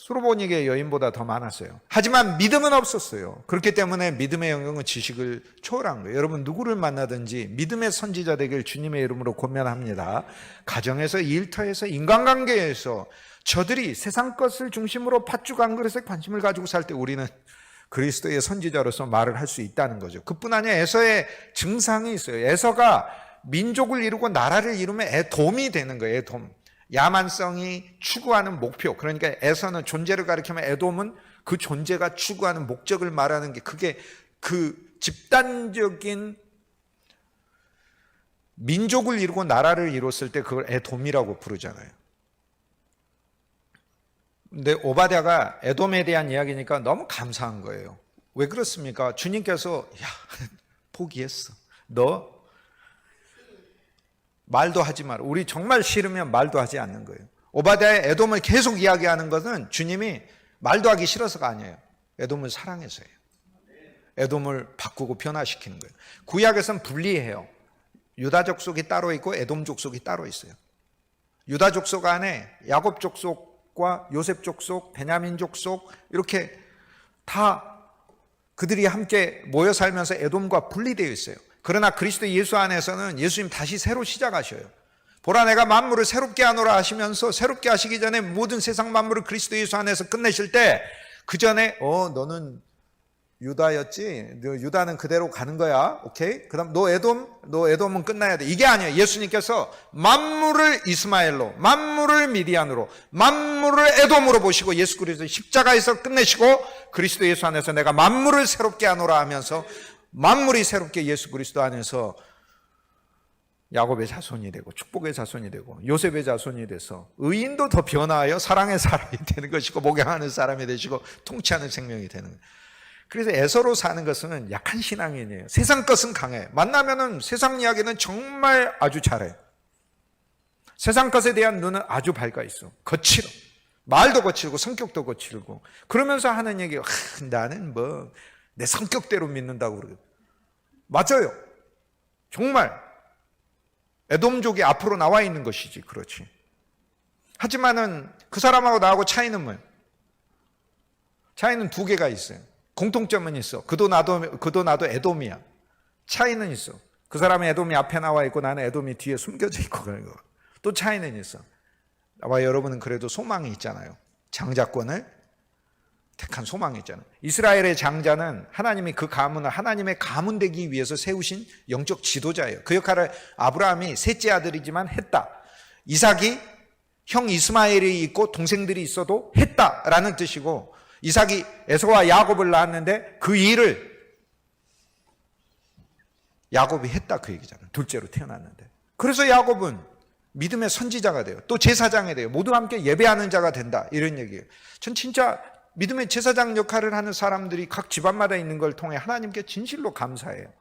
수로보니게 여인보다 더 많았어요. 하지만 믿음은 없었어요. 그렇기 때문에 믿음의 영역은 지식을 초월한 거예요. 여러분 누구를 만나든지 믿음의 선지자 되길 주님의 이름으로 권면합니다. 가정에서, 일터에서, 인간관계에서 저들이 세상 것을 중심으로 팥죽 한 그릇에 관심을 가지고 살 때 우리는 그리스도의 선지자로서 말을 할 수 있다는 거죠. 그뿐 아니라 에서의 증상이 있어요. 에서가 민족을 이루고 나라를 이루면 에돔이 되는 거예요. 에돔. 야만성이 추구하는 목표. 그러니까 에서는 존재를 가리키면 에돔은 그 존재가 추구하는 목적을 말하는 게 그게 그 집단적인 민족을 이루고 나라를 이뤘을 때 그걸 에돔이라고 부르잖아요. 근데 오바댜가 에돔에 대한 이야기니까 너무 감사한 거예요. 왜 그렇습니까? 주님께서 포기했어. 너 말도 하지 마라. 우리 정말 싫으면 말도 하지 않는 거예요. 오바댜의 에돔을 계속 이야기하는 것은 주님이 말도 하기 싫어서가 아니에요. 에돔을 사랑해서예요. 에돔을 바꾸고 변화시키는 거예요. 구약에서는 분리해요. 유다 족속이 따로 있고 에돔 족속이 따로 있어요. 유다 족속 안에 야곱 족속과 요셉 족속, 베냐민 족속 이렇게 다 그들이 함께 모여 살면서 에돔과 분리되어 있어요. 그러나 그리스도 예수 안에서는 예수님 다시 새로 시작하셔요. 보라 내가 만물을 새롭게 하노라 하시면서 새롭게 하시기 전에 모든 세상 만물을 그리스도 예수 안에서 끝내실 때 그 전에 너는 유다였지? 너 유다는 그대로 가는 거야. 오케이? 그다음 너 에돔은 끝나야 돼. 이게 아니에요. 예수님께서 만물을 이스마엘로, 만물을 미디안으로, 만물을 에돔으로 보시고 예수 그리스도 십자가에서 끝내시고 그리스도 예수 안에서 내가 만물을 새롭게 하노라 하면서 만물이 새롭게 예수 그리스도 안에서 야곱의 자손이 되고 축복의 자손이 되고 요셉의 자손이 돼서 의인도 더 변화하여 사랑의 사람이 되는 것이고 목양하는 사람이 되시고 통치하는 생명이 되는 거예요. 그래서 에서로 사는 것은 약한 신앙인이에요. 세상 것은 강해. 만나면은 세상 이야기는 정말 아주 잘해. 세상 것에 대한 눈은 아주 밝아 있어. 거칠어. 말도 거칠고 성격도 거칠고 그러면서 하는 얘기가 나는 뭐 내 성격대로 믿는다고 그러고 맞아요. 정말 에돔족이 앞으로 나와 있는 것이지 그렇지. 하지만은 그 사람하고 나하고 차이는 뭐예요? 차이는 두 개가 있어요. 공통점은 있어. 그도 나도 에돔이야. 차이는 있어. 그 사람은 에돔이 앞에 나와 있고 나는 에돔이 뒤에 숨겨져 있고 그런 거. 또 차이는 있어. 나와 여러분은 그래도 소망이 있잖아요. 장자권을 택한 소망이 있잖아요. 이스라엘의 장자는 하나님이 그 가문을 하나님의 가문 되기 위해서 세우신 영적 지도자예요. 그 역할을 아브라함이 셋째 아들이지만 했다. 이삭이 형 이스마엘이 있고 동생들이 있어도 했다라는 뜻이고 이삭이 에서와 야곱을 낳았는데 그 일을 야곱이 했다 그 얘기잖아요. 둘째로 태어났는데. 그래서 야곱은 믿음의 선지자가 돼요. 또 제사장이 돼요. 모두 함께 예배하는 자가 된다. 이런 얘기예요. 전 진짜 믿음의 제사장 역할을 하는 사람들이 각 집안마다 있는 걸 통해 하나님께 진실로 감사해요.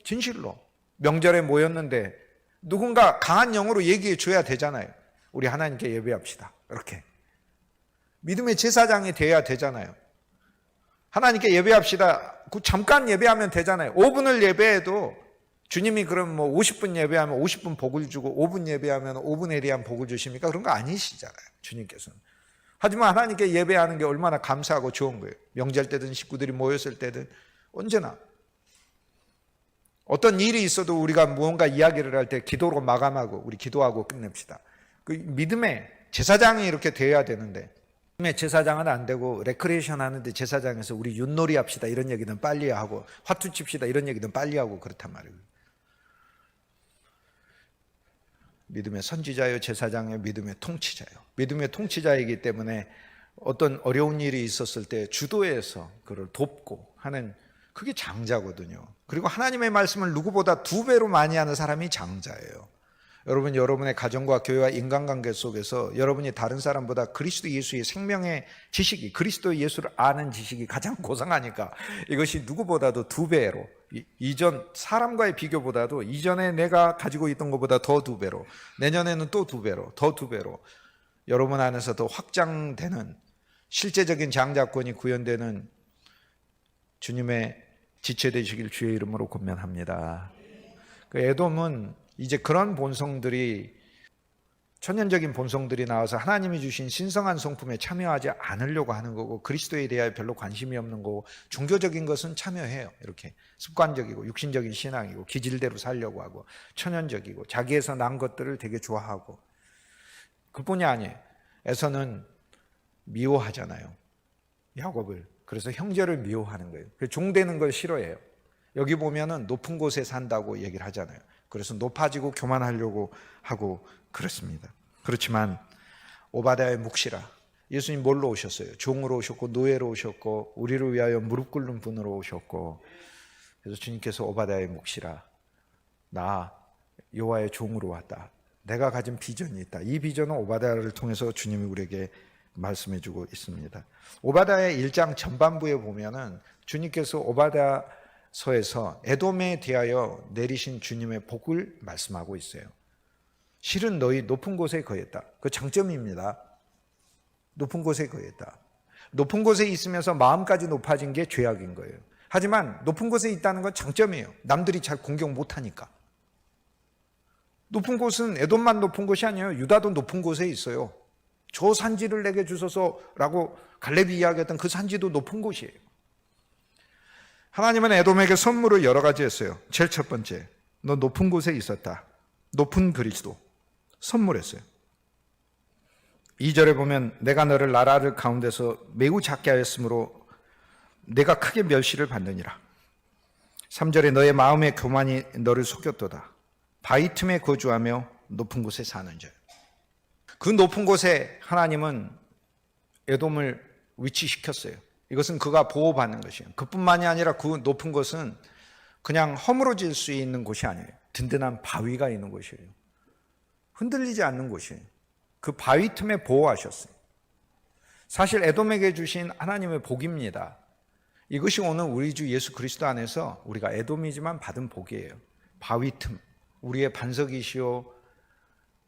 진실로. 명절에 모였는데 누군가 강한 영으로 얘기해 줘야 되잖아요. 우리 하나님께 예배합시다. 이렇게. 믿음의 제사장이 돼야 되잖아요. 하나님께 예배합시다. 잠깐 예배하면 되잖아요. 5분을 예배해도 주님이 그럼 뭐 50분 예배하면 50분 복을 주고 5분 예배하면 5분에 대한 복을 주십니까? 그런 거 아니시잖아요. 주님께서는. 하지만 하나님께 예배하는 게 얼마나 감사하고 좋은 거예요. 명절 때든 식구들이 모였을 때든 언제나. 어떤 일이 있어도 우리가 무언가 이야기를 할 때 기도로 마감하고 우리 기도하고 끝냅시다. 그 믿음의 제사장이 이렇게 돼야 되는데 믿음의 제사장은 안 되고 레크레이션 하는데 제사장에서 우리 윷놀이 합시다 이런 얘기는 빨리 하고 화투 칩시다 이런 얘기는 빨리 하고 그렇단 말이에요. 믿음의 선지자요 제사장요 믿음의 통치자요. 믿음의 통치자이기 때문에 어떤 어려운 일이 있었을 때 주도해서 그를 돕고 하는 그게 장자거든요. 그리고 하나님의 말씀을 누구보다 2배로 많이 하는 사람이 장자예요. 여러분 여러분의 가정과 교회와 인간관계 속에서 여러분이 다른 사람보다 그리스도 예수의 생명의 지식이 그리스도 예수를 아는 지식이 가장 고상하니까 이것이 누구보다도 2배로 이전 사람과의 비교보다도 이전에 내가 가지고 있던 것보다 더 2배로 내년에는 또 2배로 더 2배로 여러분 안에서 더 확장되는 실제적인 장자권이 구현되는 주님의 지체 되시길 주의 이름으로 권면합니다. 그 에돔은 이제 그런 본성들이 천연적인 본성들이 나와서 하나님이 주신 신성한 성품에 참여하지 않으려고 하는 거고 그리스도에 대하여 별로 관심이 없는 거고 종교적인 것은 참여해요. 이렇게 습관적이고 육신적인 신앙이고 기질대로 살려고 하고 천연적이고 자기에서 난 것들을 되게 좋아하고 그뿐이 아니에요. 에서는 미워하잖아요. 야곱을. 그래서 형제를 미워하는 거예요. 종되는 걸 싫어해요. 여기 보면은 높은 곳에 산다고 얘기를 하잖아요. 그래서 높아지고 교만하려고 하고 그렇습니다. 그렇지만 오바댜의 묵시라. 예수님 뭘로 오셨어요? 종으로 오셨고 노예로 오셨고 우리를 위하여 무릎 꿇는 분으로 오셨고 그래서 주님께서 오바댜의 묵시라. 나 여호와의 종으로 왔다. 내가 가진 비전이 있다. 이 비전은 오바댜를 통해서 주님이 우리에게 말씀해 주고 있습니다. 오바댜의 1장 전반부에 보면은 주님께서 오바댜서에서 에돔에 대하여 내리신 주님의 복을 말씀하고 있어요. 실은 너희 높은 곳에 거했다. 그 장점입니다. 높은 곳에 거했다. 높은 곳에 있으면서 마음까지 높아진 게 죄악인 거예요. 하지만 높은 곳에 있다는 건 장점이에요. 남들이 잘 공격 못하니까. 높은 곳은 에돔만 높은 곳이 아니에요. 유다도 높은 곳에 있어요. 저 산지를 내게 주소서라고 갈렙이 이야기했던 그 산지도 높은 곳이에요. 하나님은 에돔에게 선물을 여러 가지 했어요. 제일 첫 번째, 너 높은 곳에 있었다. 높은 그리스도 선물했어요. 2절에 보면 내가 너를 나라를 가운데서 매우 작게 하였으므로 내가 크게 멸시를 받느니라. 3절에 너의 마음의 교만이 너를 속였도다. 바위 틈에 거주하며 높은 곳에 사는 자. 그 높은 곳에 하나님은 에돔을 위치시켰어요. 이것은 그가 보호받는 것이에요. 그뿐만이 아니라 그 높은 곳은 그냥 허물어질 수 있는 곳이 아니에요. 든든한 바위가 있는 곳이에요. 흔들리지 않는 곳이에요. 그 바위 틈에 보호하셨어요. 사실 에돔에게 주신 하나님의 복입니다. 이것이 오늘 우리 주 예수 그리스도 안에서 우리가 에돔이지만 받은 복이에요. 바위 틈, 우리의 반석이시오,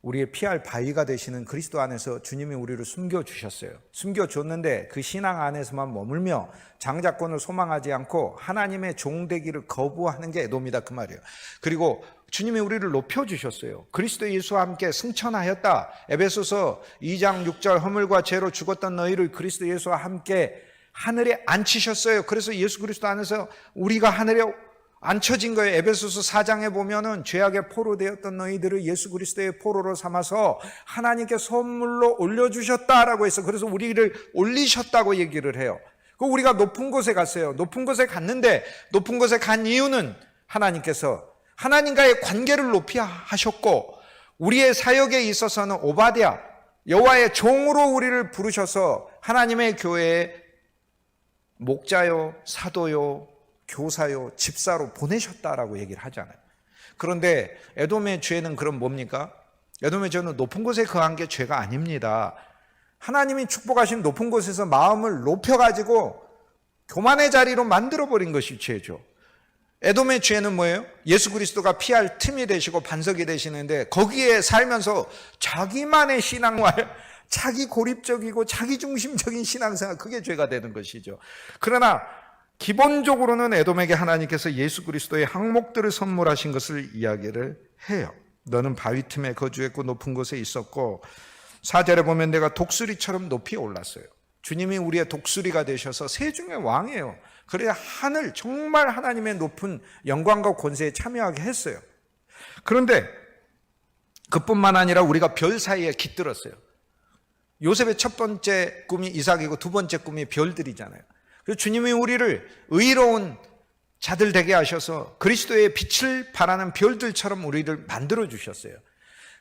우리의 피할 바위가 되시는 그리스도 안에서 주님이 우리를 숨겨주셨어요. 숨겨줬는데 그 신앙 안에서만 머물며 장자권을 소망하지 않고 하나님의 종되기를 거부하는 게 에돔이다 그 말이에요. 그리고 주님이 우리를 높여주셨어요. 그리스도 예수와 함께 승천하였다. 에베소서 2장 6절 허물과 죄로 죽었던 너희를 그리스도 예수와 함께 하늘에 앉히셨어요. 그래서 예수 그리스도 안에서 우리가 하늘에 앉혀진 거예요. 에베소서 4장에 보면은 죄악의 포로 되었던 너희들을 예수 그리스도의 포로로 삼아서 하나님께 선물로 올려주셨다라고 해서 그래서 우리를 올리셨다고 얘기를 해요. 그 우리가 높은 곳에 갔어요. 높은 곳에 갔는데 높은 곳에 간 이유는 하나님께서 하나님과의 관계를 높이 하셨고 우리의 사역에 있어서는 오바댜 여호와의 종으로 우리를 부르셔서 하나님의 교회에 목자요, 사도요, 교사요, 집사로 보내셨다라고 얘기를 하잖아요. 그런데 에돔의 죄는 그럼 뭡니까? 에돔의 죄는 높은 곳에 거한 게 죄가 아닙니다. 하나님이 축복하신 높은 곳에서 마음을 높여가지고 교만의 자리로 만들어버린 것이 죄죠. 에돔의 죄는 뭐예요? 예수 그리스도가 피할 틈이 되시고 반석이 되시는데 거기에 살면서 자기만의 신앙을 자기 고립적이고 자기 중심적인 신앙생활, 그게 죄가 되는 것이죠. 그러나 기본적으로는 에돔에게 하나님께서 예수 그리스도의 항목들을 선물하신 것을 이야기를 해요. 너는 바위 틈에 거주했고 높은 곳에 있었고 4절에 보면 내가 독수리처럼 높이 올랐어요. 주님이 우리의 독수리가 되셔서 새 중의 왕이에요. 그래야 하늘 정말 하나님의 높은 영광과 권세에 참여하게 했어요. 그런데 그뿐만 아니라 우리가 별 사이에 깃들었어요. 요셉의 첫 번째 꿈이 이삭이고 두 번째 꿈이 별들이잖아요. 그래서 주님이 우리를 의로운 자들 되게 하셔서 그리스도의 빛을 발하는 별들처럼 우리를 만들어 주셨어요.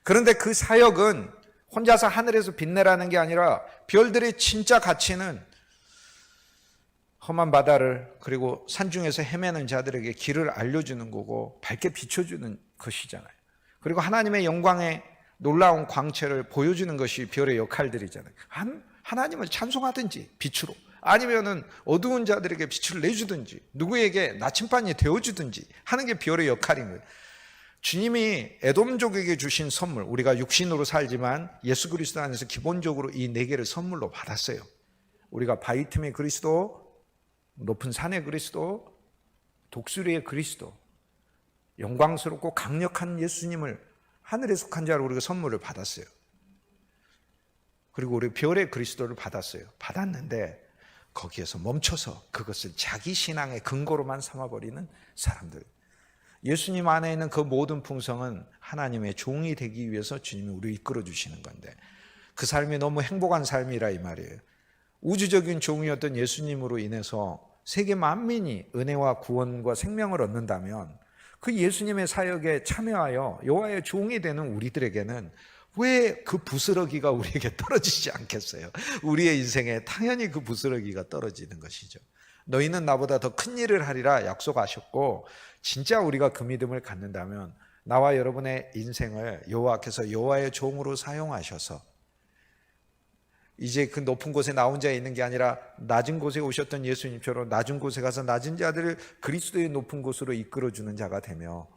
그런데 그 사역은 혼자서 하늘에서 빛내라는 게 아니라 별들의 진짜 가치는 험한 바다를 그리고 산중에서 헤매는 자들에게 길을 알려주는 거고 밝게 비춰주는 것이잖아요. 그리고 하나님의 영광의 놀라운 광채를 보여주는 것이 별의 역할들이잖아요. 하나님을 찬송하든지 빛으로 아니면은 어두운 자들에게 빛을 내주든지 누구에게 나침반이 되어주든지 하는 게 별의 역할인 거예요. 주님이 에돔족에게 주신 선물, 우리가 육신으로 살지만 예수 그리스도 안에서 기본적으로 이 네 개를 선물로 받았어요. 우리가 바위 틈의 그리스도, 높은 산의 그리스도, 독수리의 그리스도, 영광스럽고 강력한 예수님을 하늘에 속한 자로 우리가 선물을 받았어요. 그리고 우리 별의 그리스도를 받았어요. 받았는데 거기에서 멈춰서 그것을 자기 신앙의 근거로만 삼아버리는 사람들. 예수님 안에 있는 그 모든 풍성은 하나님의 종이 되기 위해서 주님이 우리를 이끌어 주시는 건데 그 삶이 너무 행복한 삶이라 이 말이에요. 우주적인 종이었던 예수님으로 인해서 세계 만민이 은혜와 구원과 생명을 얻는다면 그 예수님의 사역에 참여하여 여호와의 종이 되는 우리들에게는 왜 그 부스러기가 우리에게 떨어지지 않겠어요? 우리의 인생에 당연히 그 부스러기가 떨어지는 것이죠. 너희는 나보다 더 큰 일을 하리라 약속하셨고 진짜 우리가 그 믿음을 갖는다면 나와 여러분의 인생을 여호와께서 여호와의 종으로 사용하셔서 이제 그 높은 곳에 나 혼자 있는 게 아니라 낮은 곳에 오셨던 예수님처럼 낮은 곳에 가서 낮은 자들을 그리스도의 높은 곳으로 이끌어주는 자가 되며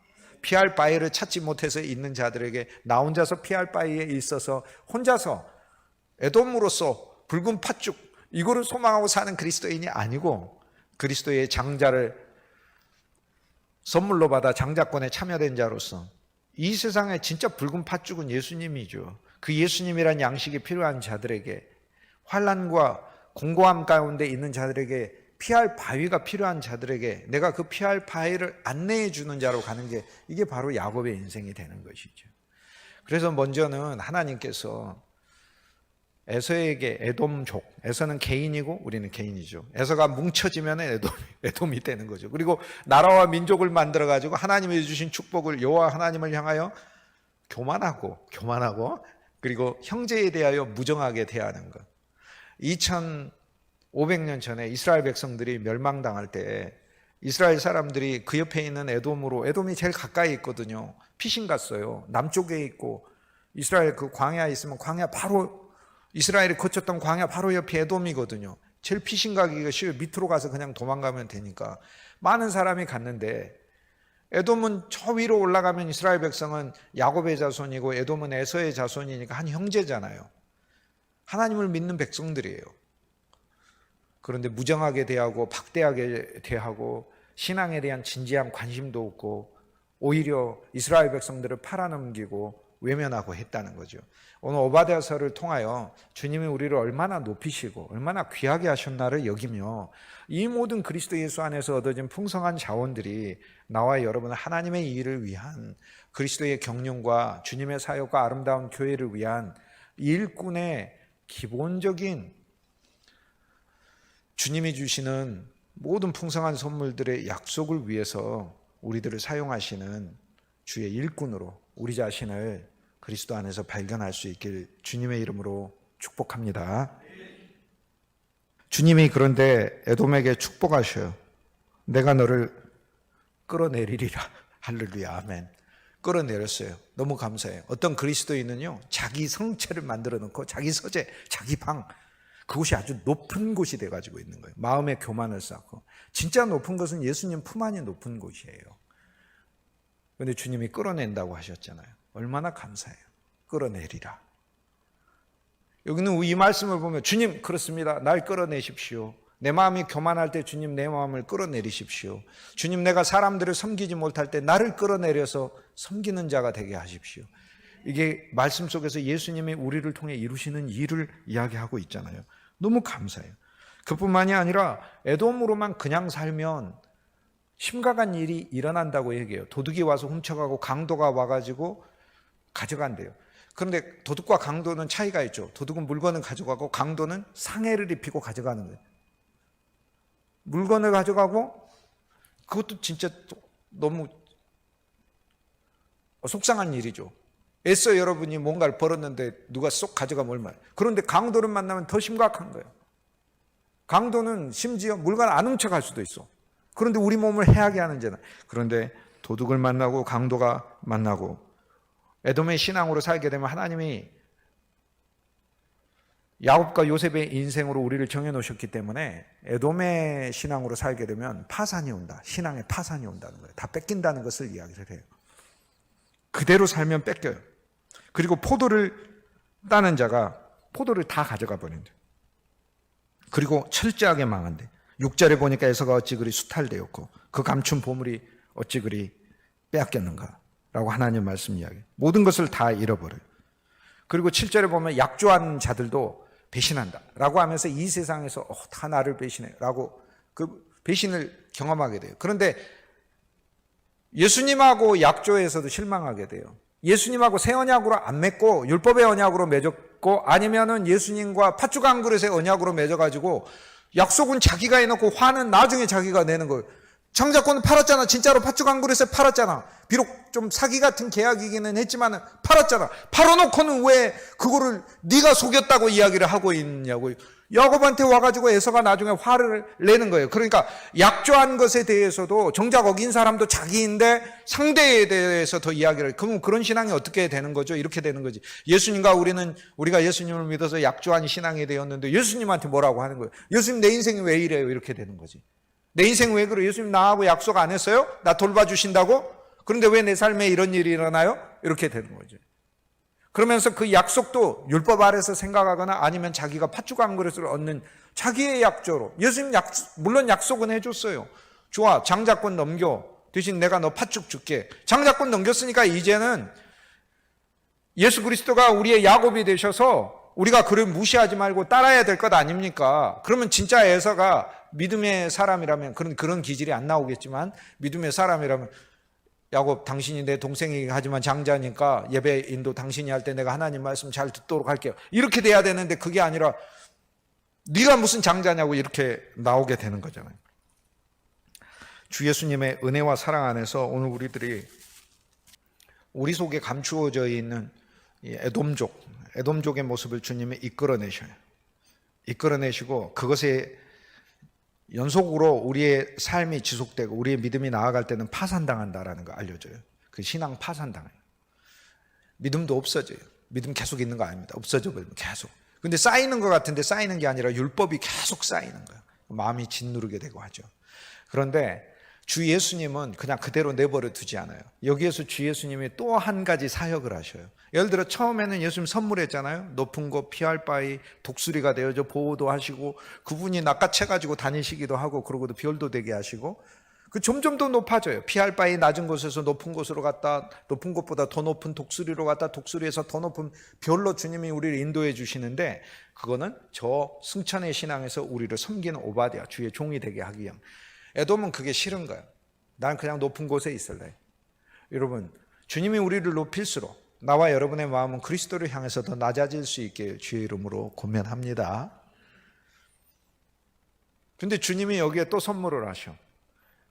피할 바위를 찾지 못해서 있는 자들에게 나 혼자서 피할 바위에 있어서 혼자서 에돔으로서 붉은 팥죽 이거를 소망하고 사는 그리스도인이 아니고 그리스도의 장자를 선물로 받아 장자권에 참여된 자로서 이 세상에 진짜 붉은 팥죽은 예수님이죠. 그 예수님이란 양식이 필요한 자들에게, 환난과 공고함 가운데 있는 자들에게, 피할 바위가 필요한 자들에게 내가 그 피할 바위를 안내해 주는 자로 가는 게 이게 바로 야곱의 인생이 되는 것이죠. 그래서 먼저는 하나님께서 에서에게 에돔족, 에서는 개인이고 우리는 개인이죠. 에서가 뭉쳐지면 에돔이 되는 거죠. 그리고 나라와 민족을 만들어 가지고 하나님이 주신 축복을 여호와 하나님을 향하여 교만하고 그리고 형제에 대하여 무정하게 대하는 것. 2500년 전에 이스라엘 백성들이 멸망당할 때 이스라엘 사람들이 그 옆에 있는 에돔이 제일 가까이 있거든요. 피신 갔어요. 남쪽에 있고 이스라엘 그 광야에 있으면 광야 바로 이스라엘이 거쳤던 광야 바로 옆에 에돔이거든요. 제일 피신 가기가 쉬워요. 밑으로 가서 그냥 도망가면 되니까. 많은 사람이 갔는데 에돔은 저 위로 올라가면 이스라엘 백성은 야곱의 자손이고 에돔은 에서의 자손이니까 한 형제잖아요. 하나님을 믿는 백성들이에요. 그런데 무정하게 대하고 박대하게 대하고 신앙에 대한 진지한 관심도 없고 오히려 이스라엘 백성들을 팔아넘기고 외면하고 했다는 거죠. 오늘 오바댜서를 통하여 주님이 우리를 얼마나 높이시고 얼마나 귀하게 하셨나를 여기며 이 모든 그리스도 예수 안에서 얻어진 풍성한 자원들이 나와 여러분 하나님의 일을 위한 그리스도의 경륜과 주님의 사역과 아름다운 교회를 위한 일꾼의 기본적인 주님이 주시는 모든 풍성한 선물들의 약속을 위해서 우리들을 사용하시는 주의 일꾼으로 우리 자신을 그리스도 안에서 발견할 수 있길 주님의 이름으로 축복합니다. 주님이 그런데 에돔에게 축복하셔요. 내가 너를 끌어내리리라. 할렐루야, 아멘. 끌어내렸어요. 너무 감사해요. 어떤 그리스도인은요, 자기 성체를 만들어 놓고 자기 서재, 자기 방, 그곳이 아주 높은 곳이 돼가지고 있는 거예요. 마음의 교만을 쌓고. 진짜 높은 것은 예수님 품 안이 높은 곳이에요. 그런데 주님이 끌어낸다고 하셨잖아요. 얼마나 감사해요. 끌어내리라. 여기는 이 말씀을 보면 주님 그렇습니다. 날 끌어내십시오. 내 마음이 교만할 때 주님 내 마음을 끌어내리십시오. 주님 내가 사람들을 섬기지 못할 때 나를 끌어내려서 섬기는 자가 되게 하십시오. 이게 말씀 속에서 예수님이 우리를 통해 이루시는 일을 이야기하고 있잖아요. 너무 감사해요. 그뿐만이 아니라 에돔으로만 그냥 살면 심각한 일이 일어난다고 얘기해요. 도둑이 와서 훔쳐가고 강도가 와가지고 가져간대요. 그런데 도둑과 강도는 차이가 있죠. 도둑은 물건을 가져가고 강도는 상해를 입히고 가져가는 거예요. 물건을 가져가고 그것도 진짜 너무 속상한 일이죠. 애써 여러분이 뭔가를 벌었는데 누가 쏙 가져가면 얼마나. 그런데 강도를 만나면 더 심각한 거예요. 강도는 심지어 물건 안 훔쳐갈 수도 있어. 그런데 우리 몸을 해하게 하는 죄는. 그런데 도둑을 만나고 강도가 만나고 에돔의 신앙으로 살게 되면 하나님이 야곱과 요셉의 인생으로 우리를 정해놓으셨기 때문에 에돔의 신앙으로 살게 되면 파산이 온다. 신앙에 파산이 온다는 거예요. 다 뺏긴다는 것을 이야기를 해요. 그대로 살면 뺏겨요. 그리고 포도를 따는 자가 포도를 다 가져가 버린대. 그리고 철저하게 망한대. 6절에 보니까 에서가 어찌 그리 수탈되었고 그 감춘 보물이 어찌 그리 빼앗겼는가 라고 하나님 말씀 이야기. 모든 것을 다 잃어버려요. 그리고 7절에 보면 약조한 자들도 배신한다 라고 하면서 이 세상에서 다 나를 배신해 라고 그 배신을 경험하게 돼요. 그런데 예수님하고 약조에서도 실망하게 돼요. 예수님하고 새 언약으로 안 맺고 율법의 언약으로 맺었고 아니면은 예수님과 팥죽 한 그릇의 언약으로 맺어가지고 약속은 자기가 해놓고 화는 나중에 자기가 내는 거예요. 장자권은 팔았잖아. 진짜로 팥죽 한 그릇에 팔았잖아. 비록 좀 사기 같은 계약이기는 했지만 팔았잖아. 팔아놓고는 왜 그거를 네가 속였다고 이야기를 하고 있냐고요. 야곱한테 와가지고 에서가 나중에 화를 내는 거예요. 그러니까 약조한 것에 대해서도 정작 어긴 사람도 자기인데 상대에 대해서 더 이야기를. 그러면 그런 신앙이 어떻게 되는 거죠? 이렇게 되는 거지. 우리가 예수님을 믿어서 약조한 신앙이 되었는데 예수님한테 뭐라고 하는 거예요? 예수님 내 인생이 왜 이래요? 이렇게 되는 거지. 내 인생 왜 그래? 예수님 나하고 약속 안 했어요? 나 돌봐주신다고? 그런데 왜 내 삶에 이런 일이 일어나요? 이렇게 되는 거죠. 그러면서 그 약속도 율법 아래서 생각하거나 아니면 자기가 팥죽 한 그릇을 얻는 자기의 약조로. 예수님 물론 약속은 해줬어요. 좋아, 장자권 넘겨. 대신 내가 너 팥죽 줄게. 장자권 넘겼으니까 이제는 예수 그리스도가 우리의 야곱이 되셔서 우리가 그를 무시하지 말고 따라야 될 것 아닙니까? 그러면 진짜 에서가 믿음의 사람이라면, 그런 기질이 안 나오겠지만 믿음의 사람이라면, 야곱 당신이 내 동생이 하지만 장자니까 예배 인도 당신이 할 때 내가 하나님 말씀 잘 듣도록 할게요. 이렇게 돼야 되는데 그게 아니라 네가 무슨 장자냐고 이렇게 나오게 되는 거잖아요. 주 예수님의 은혜와 사랑 안에서 오늘 우리 속에 감추어져 있는 이 에돔족의 모습을 주님이 이끌어내셔요. 이끌어내시고 그것에 연속으로 우리의 삶이 지속되고 우리의 믿음이 나아갈 때는 파산당한다라는 거 알려줘요. 그 신앙 파산당해요. 믿음도 없어져요. 믿음 계속 있는 거 아닙니다. 없어져 버리면 계속. 근데 쌓이는 것 같은데 쌓이는 게 아니라 율법이 계속 쌓이는 거예요. 마음이 짓누르게 되고 하죠. 그런데 주 예수님은 그냥 그대로 내버려 두지 않아요. 여기에서 주 예수님이 또 한 가지 사역을 하셔요. 예를 들어 처음에는 예수님 선물했잖아요. 높은 곳 피할 바위 독수리가 되어져 보호도 하시고 그분이 낚아채가지고 다니시기도 하고 그러고도 별도 되게 하시고 그 점점 더 높아져요. 피할 바위 낮은 곳에서 높은 곳으로 갔다 높은 곳보다 더 높은 독수리로 갔다 독수리에서 더 높은 별로 주님이 우리를 인도해 주시는데 그거는 저 승천의 신앙에서 우리를 섬기는 오바댜 주의 종이 되게 하기 위한. 에돔은 그게 싫은 거예요. 난 그냥 높은 곳에 있을래. 여러분 주님이 우리를 높일수록 나와 여러분의 마음은 그리스도를 향해서 더 낮아질 수 있게 주의 이름으로 권면합니다. 근데 주님이 여기에 또 선물을 하셔.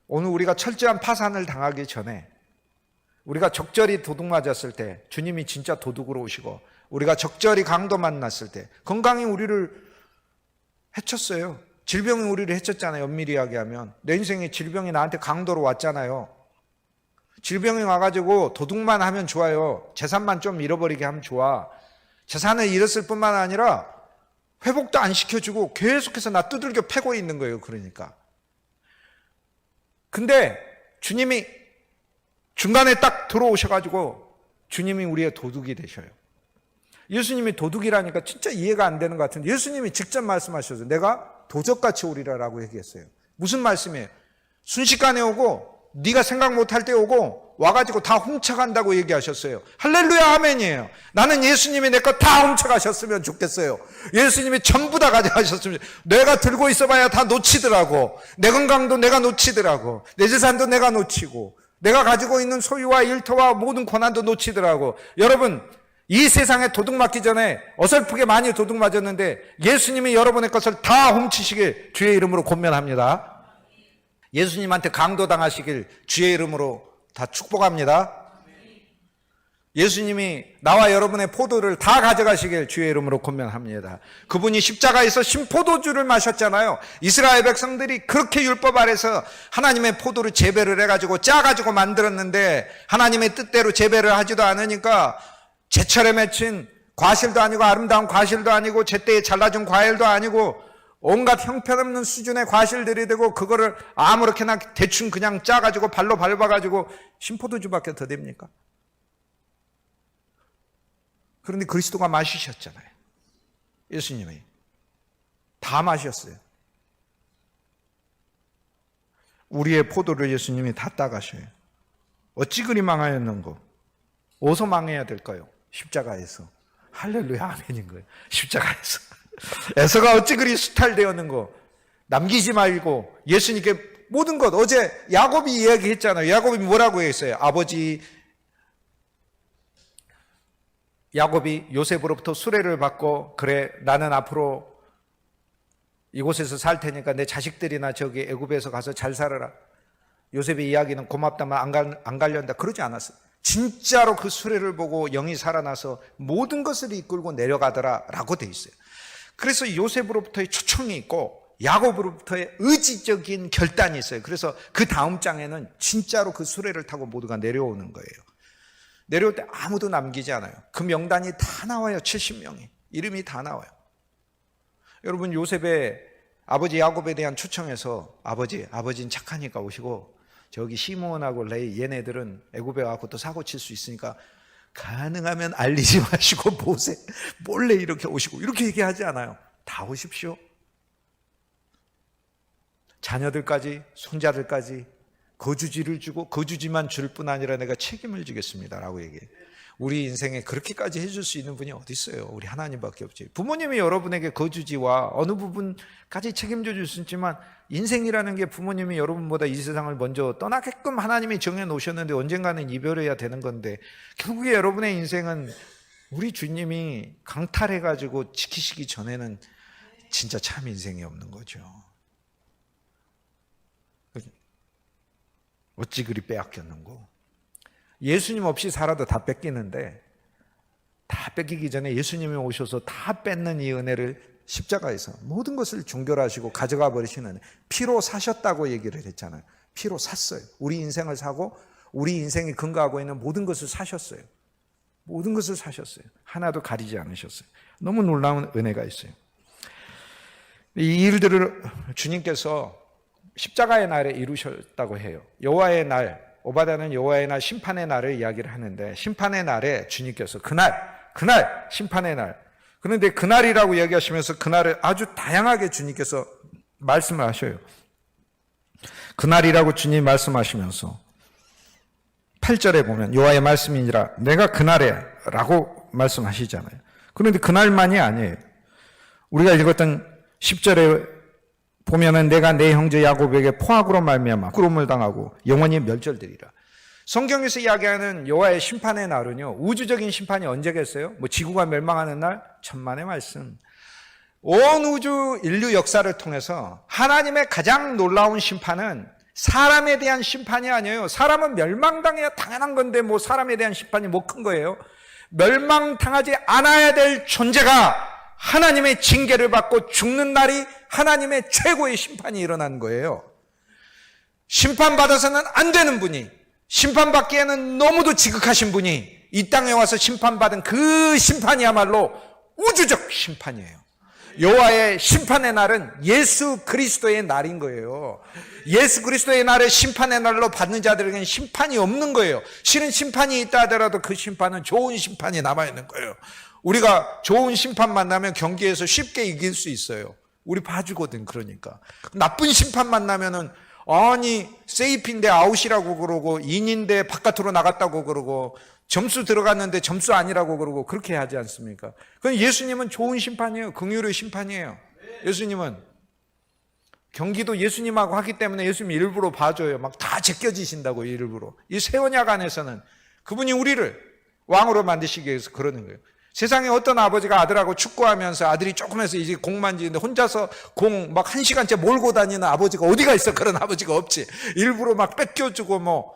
오늘 우리가 철저한 파산을 당하기 전에 우리가 적절히 도둑 맞았을 때 주님이 진짜 도둑으로 오시고 우리가 적절히 강도 만났을 때 건강이 우리를 해쳤어요. 질병이 우리를 해쳤잖아요. 엄밀히 이야기하면 내 인생에 질병이 나한테 강도로 왔잖아요. 질병이 와가지고 도둑만 하면 좋아요. 재산만 좀 잃어버리게 하면 좋아. 재산을 잃었을 뿐만 아니라 회복도 안 시켜주고 계속해서 나 두들겨 패고 있는 거예요. 그러니까 근데 주님이 중간에 딱 들어오셔가지고 주님이 우리의 도둑이 되셔요. 예수님이 도둑이라니까 진짜 이해가 안 되는 것 같은데 예수님이 직접 말씀하셔서 내가 도적같이 오리라라고 얘기했어요. 무슨 말씀이에요? 순식간에 오고 네가 생각 못할 때 오고 와가지고 다 훔쳐간다고 얘기하셨어요. 할렐루야 아멘이에요. 나는 예수님이 내 거 다 훔쳐가셨으면 좋겠어요. 예수님이 전부 다 가져가셨으면 내가 들고 있어봐야 다 놓치더라고. 내 건강도 내가 놓치더라고. 내 재산도 내가 놓치고 내가 가지고 있는 소유와 일터와 모든 권한도 놓치더라고. 여러분 이 세상에 도둑 맞기 전에 어설프게 많이 도둑 맞았는데 예수님이 여러분의 것을 다 훔치시길 주의 이름으로 권면합니다. 예수님한테 강도당하시길 주의 이름으로 다 축복합니다. 예수님이 나와 여러분의 포도를 다 가져가시길 주의 이름으로 권면합니다. 그분이 십자가에서 신포도주를 마셨잖아요. 이스라엘 백성들이 그렇게 율법 아래서 하나님의 포도를 재배를 해가지고 짜가지고 만들었는데 하나님의 뜻대로 재배를 하지도 않으니까 제철에 맺힌 과실도 아니고 아름다운 과실도 아니고 제때에 잘라준 과일도 아니고 온갖 형편없는 수준의 과실들이 되고 그거를 아무렇게나 대충 그냥 짜가지고 발로 밟아가지고 신포도주밖에 더 됩니까? 그런데 그리스도가 마시셨잖아요. 예수님이 다 마셨어요. 우리의 포도를 예수님이 다 따가셔요. 어찌 그리 망하였는고? 어디서 망해야 될까요? 십자가에서. 할렐루야 아멘인 거예요. 십자가에서. 에서가 어찌 그리 수탈되었는고? 남기지 말고 예수님께 모든 것. 어제 야곱이 이야기했잖아요. 야곱이 뭐라고 했어요? 야곱이 요셉으로부터 수레를 받고 그래 나는 앞으로 이곳에서 살 테니까 내 자식들이나 저기 애굽에서 가서 잘 살아라. 요셉의 이야기는 고맙다만 안 가려한다 그러지 않았어요. 진짜로 그 수레를 보고 영이 살아나서 모든 것을 이끌고 내려가더라라고 돼 있어요. 그래서 요셉으로부터의 초청이 있고 야곱으로부터의 의지적인 결단이 있어요. 그래서 그 다음 장에는 진짜로 그 수레를 타고 모두가 내려오는 거예요. 내려올 때 아무도 남기지 않아요. 그 명단이 다 나와요. 70명이. 이름이 다 나와요. 여러분 요셉의 아버지 야곱에 대한 초청에서 아버지는 착하니까 오시고 저기 시몬하고 레이 얘네들은 애굽에 와서 또 사고 칠 수 있으니까 가능하면 알리지 마시고 모세 몰래 이렇게 오시고 이렇게 얘기하지 않아요. 다 오십시오. 자녀들까지 손자들까지 거주지를 주고 거주지만 줄 뿐 아니라 내가 책임을 지겠습니다라고 얘기해요. 우리 인생에 그렇게까지 해줄 수 있는 분이 어디 있어요? 우리 하나님밖에 없지. 부모님이 여러분에게 거주지와 어느 부분까지 책임져 줄 수 있지만 인생이라는 게 부모님이 여러분보다 이 세상을 먼저 떠나게끔 하나님이 정해 놓으셨는데 언젠가는 이별해야 되는 건데 결국에 여러분의 인생은 우리 주님이 강탈해가지고 지키시기 전에는 진짜 참 인생이 없는 거죠. 어찌 그리 빼앗겼는고. 예수님 없이 살아도 다 뺏기는데 다 뺏기기 전에 예수님이 오셔서 다 뺏는 이 은혜를 십자가에서 모든 것을 종결하시고 가져가 버리시는 피로 사셨다고 얘기를 했잖아요. 피로 샀어요. 우리 인생을 사고 우리 인생이 근거하고 있는 모든 것을 사셨어요. 모든 것을 사셨어요. 하나도 가리지 않으셨어요. 너무 놀라운 은혜가 있어요. 이 일들을 주님께서 십자가의 날에 이루셨다고 해요. 여호와의 날, 오바다는 여호와의 날, 심판의 날을 이야기를 하는데 심판의 날에 주님께서 그날 심판의 날. 그런데 그날이라고 이야기하시면서 그날을 아주 다양하게 주님께서 말씀을 하셔요. 그날이라고 주님 말씀하시면서 8절에 보면 여호와의 말씀이니라 내가 그날에 라고 말씀하시잖아요. 그런데 그날만이 아니에요. 우리가 읽었던 10절에 보면은 내가 내 형제 야곱에게 포악으로 말미암아 부끄러움을 당하고 영원히 멸절되리라. 성경에서 이야기하는 여호와의 심판의 날은요, 우주적인 심판이 언제겠어요? 뭐 지구가 멸망하는 날? 천만의 말씀. 온 우주 인류 역사를 통해서 하나님의 가장 놀라운 심판은 사람에 대한 심판이 아니에요. 사람은 멸망당해야 당연한 건데 뭐 사람에 대한 심판이 뭐 큰 거예요? 멸망당하지 않아야 될 존재가 하나님의 징계를 받고 죽는 날이 하나님의 최고의 심판이 일어난 거예요. 심판받아서는 안 되는 분이, 심판받기에는 너무도 지극하신 분이 이 땅에 와서 심판받은 그 심판이야말로 우주적 심판이에요. 여호와의 심판의 날은 예수 그리스도의 날인 거예요. 예수 그리스도의 날을 심판의 날로 받는 자들에게는 심판이 없는 거예요. 실은 심판이 있다 하더라도 그 심판은 좋은 심판이 남아있는 거예요. 우리가 좋은 심판 만나면 경기에서 쉽게 이길 수 있어요. 우리 봐주거든. 그러니까 나쁜 심판 만나면은 아니 세이프인데 아웃이라고 그러고 인인데 바깥으로 나갔다고 그러고 점수 들어갔는데 점수 아니라고 그러고 그렇게 하지 않습니까? 그건 예수님은 좋은 심판이에요. 긍휼의 심판이에요. 예수님은 경기도 예수님하고 하기 때문에 예수님이 일부러 봐줘요. 막 다 제껴지신다고 일부러. 이 새 언약 안에서는 그분이 우리를 왕으로 만드시기 위해서 그러는 거예요. 세상에 어떤 아버지가 아들하고 축구하면서 아들이 조금 해서 이제 공 만지는데 혼자서 공 막 1시간째 몰고 다니는 아버지가 어디가 있어? 그런 아버지가 없지. 일부러 막 뺏겨주고 뭐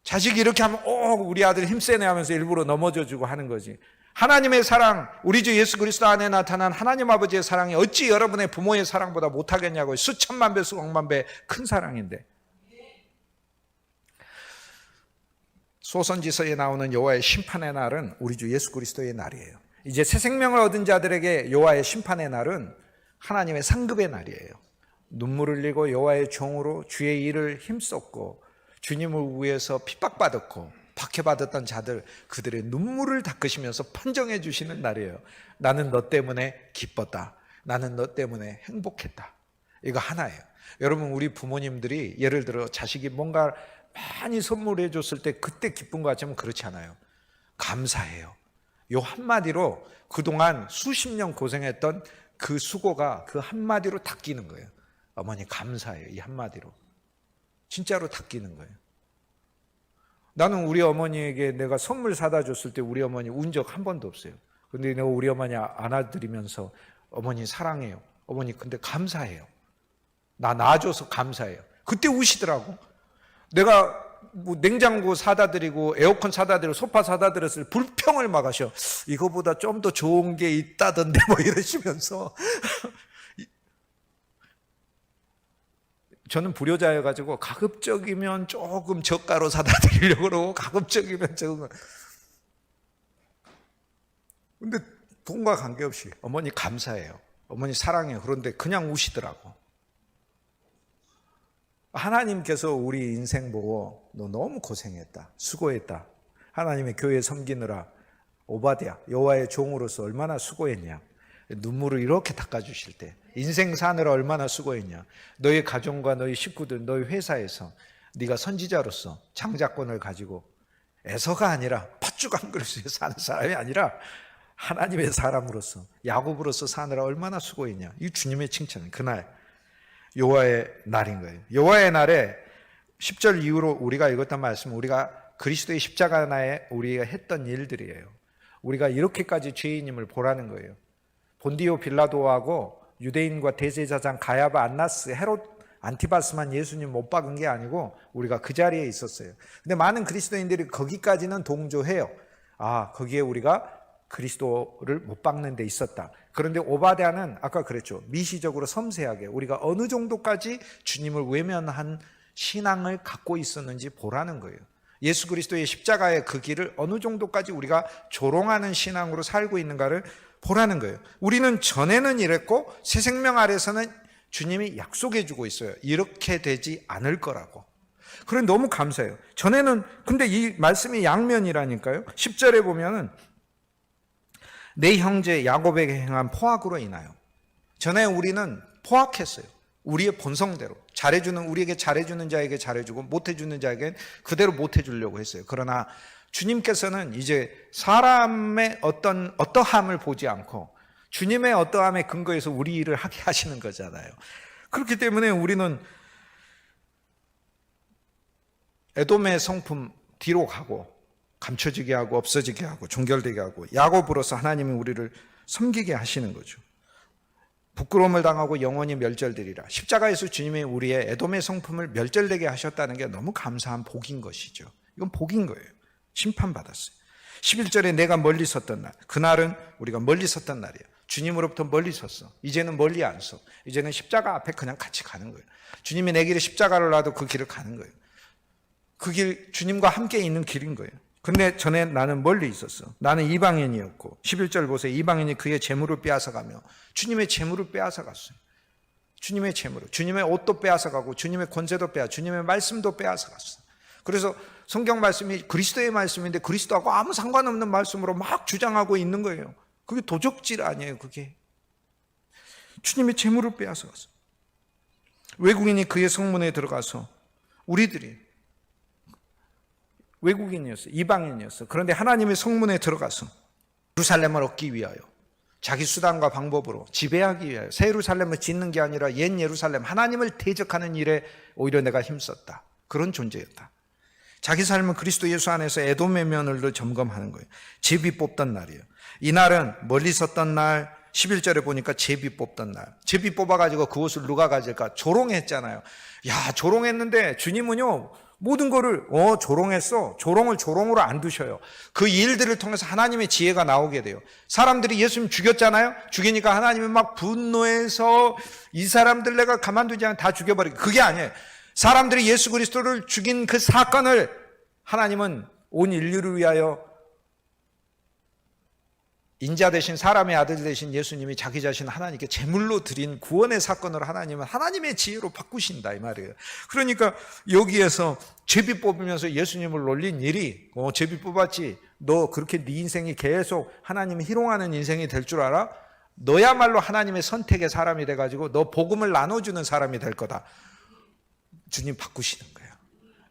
자식이 이렇게 하면 우리 아들 힘세네 하면서 일부러 넘어져주고 하는 거지. 하나님의 사랑, 우리 주 예수 그리스도 안에 나타난 하나님 아버지의 사랑이 어찌 여러분의 부모의 사랑보다 못하겠냐고요. 수천만 배 수억만 배 큰 사랑인데. 소선지서에 나오는 여호와의 심판의 날은 우리 주 예수 그리스도의 날이에요. 이제 새 생명을 얻은 자들에게 여호와의 심판의 날은 하나님의 상급의 날이에요. 눈물을 흘리고 여호와의 종으로 주의 일을 힘썼고 주님을 위해서 핍박받았고 박해받았던 자들, 그들의 눈물을 닦으시면서 판정해 주시는 날이에요. 나는 너 때문에 기뻤다. 나는 너 때문에 행복했다. 이거 하나예요. 여러분, 우리 부모님들이 예를 들어 자식이 뭔가 많이 선물해 줬을 때 그때 기쁜 것 같지만 그렇지 않아요. 감사해요. 요 한마디로 그동안 수십 년 고생했던 그 수고가 그 한마디로 닦이는 거예요. 어머니 감사해요. 이 한마디로. 진짜로 닦이는 거예요. 나는 우리 어머니에게 내가 선물 사다 줬을 때 우리 어머니 운 적 한 번도 없어요. 근데 내가 우리 어머니 안아드리면서 어머니 사랑해요. 어머니 근데 감사해요. 나 낳아줘서 감사해요. 그때 우시더라고. 내가 뭐 냉장고 사다 드리고 에어컨 사다 드리고 소파 사다 드렸을 때 불평을 막 하셔. 이거보다 좀 더 좋은 게 있다던데 뭐 이러시면서. 저는 불효자여가지고 가급적이면 조금 저가로 사다 드리려고 그러고 가급적이면 적은. 근데 돈과 관계없이 어머니 감사해요. 어머니 사랑해요. 그런데 그냥 우시더라고. 하나님께서 우리 인생 보고 너 너무 고생했다, 수고했다, 하나님의 교회 섬기느라 오바댜 여호와의 종으로서 얼마나 수고했냐, 눈물을 이렇게 닦아주실 때 인생 사느라 얼마나 수고했냐, 너희 가정과 너희 식구들, 너희 회사에서 네가 선지자로서 장자권을 가지고 에서가 아니라 팥죽 한 그릇에 사는 사람이 아니라 하나님의 사람으로서 야곱으로서 사느라 얼마나 수고했냐. 이 주님의 칭찬은 그날 여호와의 날인 거예요. 여호와의 날에 10절 이후로 우리가 읽었던 말씀은 우리가 그리스도의 십자가나에 우리가 했던 일들이에요. 우리가 이렇게까지 죄인임을 보라는 거예요. 본디오 빌라도하고 유대인과 대제사장 가야바, 안나스, 헤롯, 안티바스만 예수님 못 박은 게 아니고 우리가 그 자리에 있었어요. 근데 많은 그리스도인들이 거기까지는 동조해요. 아, 거기에 우리가 그리스도를 못 박는 데 있었다. 그런데 오바댜는 아까 그랬죠. 미시적으로 섬세하게 우리가 어느 정도까지 주님을 외면한 신앙을 갖고 있었는지 보라는 거예요. 예수 그리스도의 십자가의 그 길을 어느 정도까지 우리가 조롱하는 신앙으로 살고 있는가를 보라는 거예요. 우리는 전에는 이랬고 새 생명 아래서는 주님이 약속해 주고 있어요. 이렇게 되지 않을 거라고. 그래 너무 감사해요. 전에는 근데 이 말씀이 양면이라니까요. 10절에 보면은 내 형제 야곱에게 행한 포악으로 인하여. 전에 우리는 포악했어요. 우리의 본성대로 우리에게 잘해주는 자에게 잘해주고 못해주는 자에게 그대로 못해주려고 했어요. 그러나 주님께서는 이제 사람의 어떠함을 보지 않고 주님의 어떠함에 근거해서 우리 일을 하게 하시는 거잖아요. 그렇기 때문에 우리는 에돔의 성품 뒤로 가고 감춰지게 하고 없어지게 하고 종결되게 하고 야곱으로서 하나님이 우리를 섬기게 하시는 거죠. 부끄러움을 당하고 영원히 멸절되리라. 십자가에서 주님이 우리의 에돔의 성품을 멸절되게 하셨다는 게 너무 감사한 복인 것이죠. 이건 복인 거예요. 심판받았어요. 11절에 내가 멀리 섰던 날, 그날은 우리가 멀리 섰던 날이에요. 주님으로부터 멀리 섰어. 이제는 멀리 안 서. 이제는 십자가 앞에 그냥 같이 가는 거예요. 주님이 내 길에 십자가를 놔도 그 길을 가는 거예요. 그 길 주님과 함께 있는 길인 거예요. 근데 전에 나는 멀리 있었어. 나는 이방인이었고 11절 보세요. 이방인이 그의 재물을 빼앗아가며 주님의 재물을 빼앗아갔어요. 주님의 재물을, 주님의 옷도 빼앗아가고 주님의 권세도 주님의 말씀도 빼앗아갔어요. 그래서 성경 말씀이 그리스도의 말씀인데 그리스도하고 아무 상관없는 말씀으로 막 주장하고 있는 거예요. 그게 도적질 아니에요. 그게 주님의 재물을 빼앗아갔어요. 외국인이 그의 성문에 들어가서 우리들이 외국인이었어요. 이방인이었어요. 그런데 하나님의 성문에 들어가서 예루살렘을 얻기 위하여 자기 수단과 방법으로 지배하기 위하여 새 예루살렘을 짓는 게 아니라 옛 예루살렘 하나님을 대적하는 일에 오히려 내가 힘썼다. 그런 존재였다. 자기 삶은 그리스도 예수 안에서 에돔의 면을 점검하는 거예요. 제비 뽑던 날이에요. 이날은 멀리 섰던 날, 11절에 보니까 제비 뽑던 날. 제비 뽑아가지고 그 옷을 누가 가질까? 조롱했잖아요. 야, 조롱했는데 주님은요 모든 거를 조롱했어. 조롱을 조롱으로 안 두셔요. 그 일들을 통해서 하나님의 지혜가 나오게 돼요. 사람들이 예수님 죽였잖아요. 죽이니까 하나님은 막 분노해서 이 사람들 내가 가만두지 않고 다 죽여버리고, 그게 아니에요. 사람들이 예수 그리스도를 죽인 그 사건을 하나님은 온 인류를 위하여 인자 되신 사람의 아들 되신 예수님이 자기 자신 하나님께 제물로 드린 구원의 사건을 하나님은 하나님의 지혜로 바꾸신다 이 말이에요. 그러니까 여기에서 제비 뽑으면서 예수님을 놀린 일이 제비 뽑았지 너 그렇게 네 인생이 계속 하나님을 희롱하는 인생이 될 줄 알아? 너야말로 하나님의 선택의 사람이 돼가지고 너 복음을 나눠주는 사람이 될 거다. 주님 바꾸시는 거예요.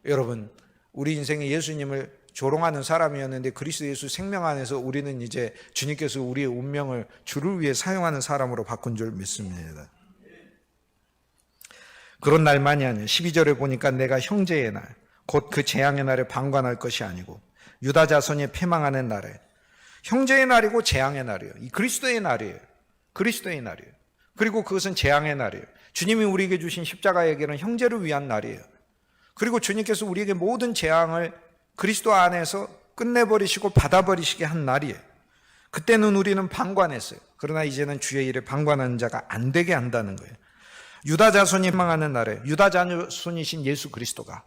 여러분, 우리 인생에 예수님을 조롱하는 사람이었는데 그리스도 예수 생명 안에서 우리는 이제 주님께서 우리의 운명을 주를 위해 사용하는 사람으로 바꾼 줄 믿습니다. 그런 날만이 아니에요. 12절에 보니까 내가 형제의 날, 곧 그 재앙의 날에 방관할 것이 아니고 유다 자손이 패망하는 날에, 형제의 날이고 재앙의 날이에요. 이 그리스도의 날이에요. 그리스도의 날이에요. 그리고 그것은 재앙의 날이에요. 주님이 우리에게 주신 십자가의 길은 형제를 위한 날이에요. 그리고 주님께서 우리에게 모든 재앙을 그리스도 안에서 끝내버리시고 받아버리시게 한 날이에요. 그때는 우리는 방관했어요. 그러나 이제는 주의 일에 방관하는 자가 안 되게 한다는 거예요. 유다 자손이 망하는 날에, 유다 자손이신 예수 그리스도가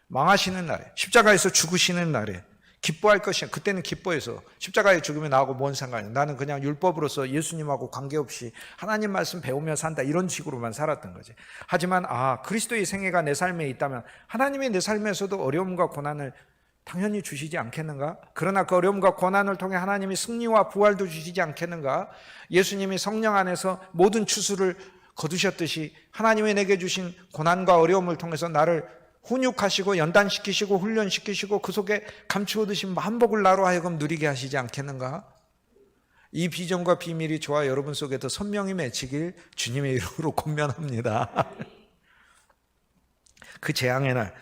망하시는 날에, 십자가에서 죽으시는 날에 기뻐할 것이야. 그때는 기뻐해서 십자가의 죽음이 나하고 뭔 상관이야. 나는 그냥 율법으로서 예수님하고 관계없이 하나님 말씀 배우며 산다, 이런 식으로만 살았던 거지. 하지만 그리스도의 생애가 내 삶에 있다면 하나님이 내 삶에서도 어려움과 고난을 당연히 주시지 않겠는가? 그러나 그 어려움과 고난을 통해 하나님이 승리와 부활도 주시지 않겠는가? 예수님이 성령 안에서 모든 추수를 거두셨듯이 하나님이 내게 주신 고난과 어려움을 통해서 나를 훈육하시고 연단시키시고 훈련시키시고 그 속에 감추어 두신 만복을 나로 하여금 누리게 하시지 않겠는가? 이 비전과 비밀이 저와 여러분 속에 더 선명히 맺히길 주님의 이름으로 권면합니다. 그 재앙의 날,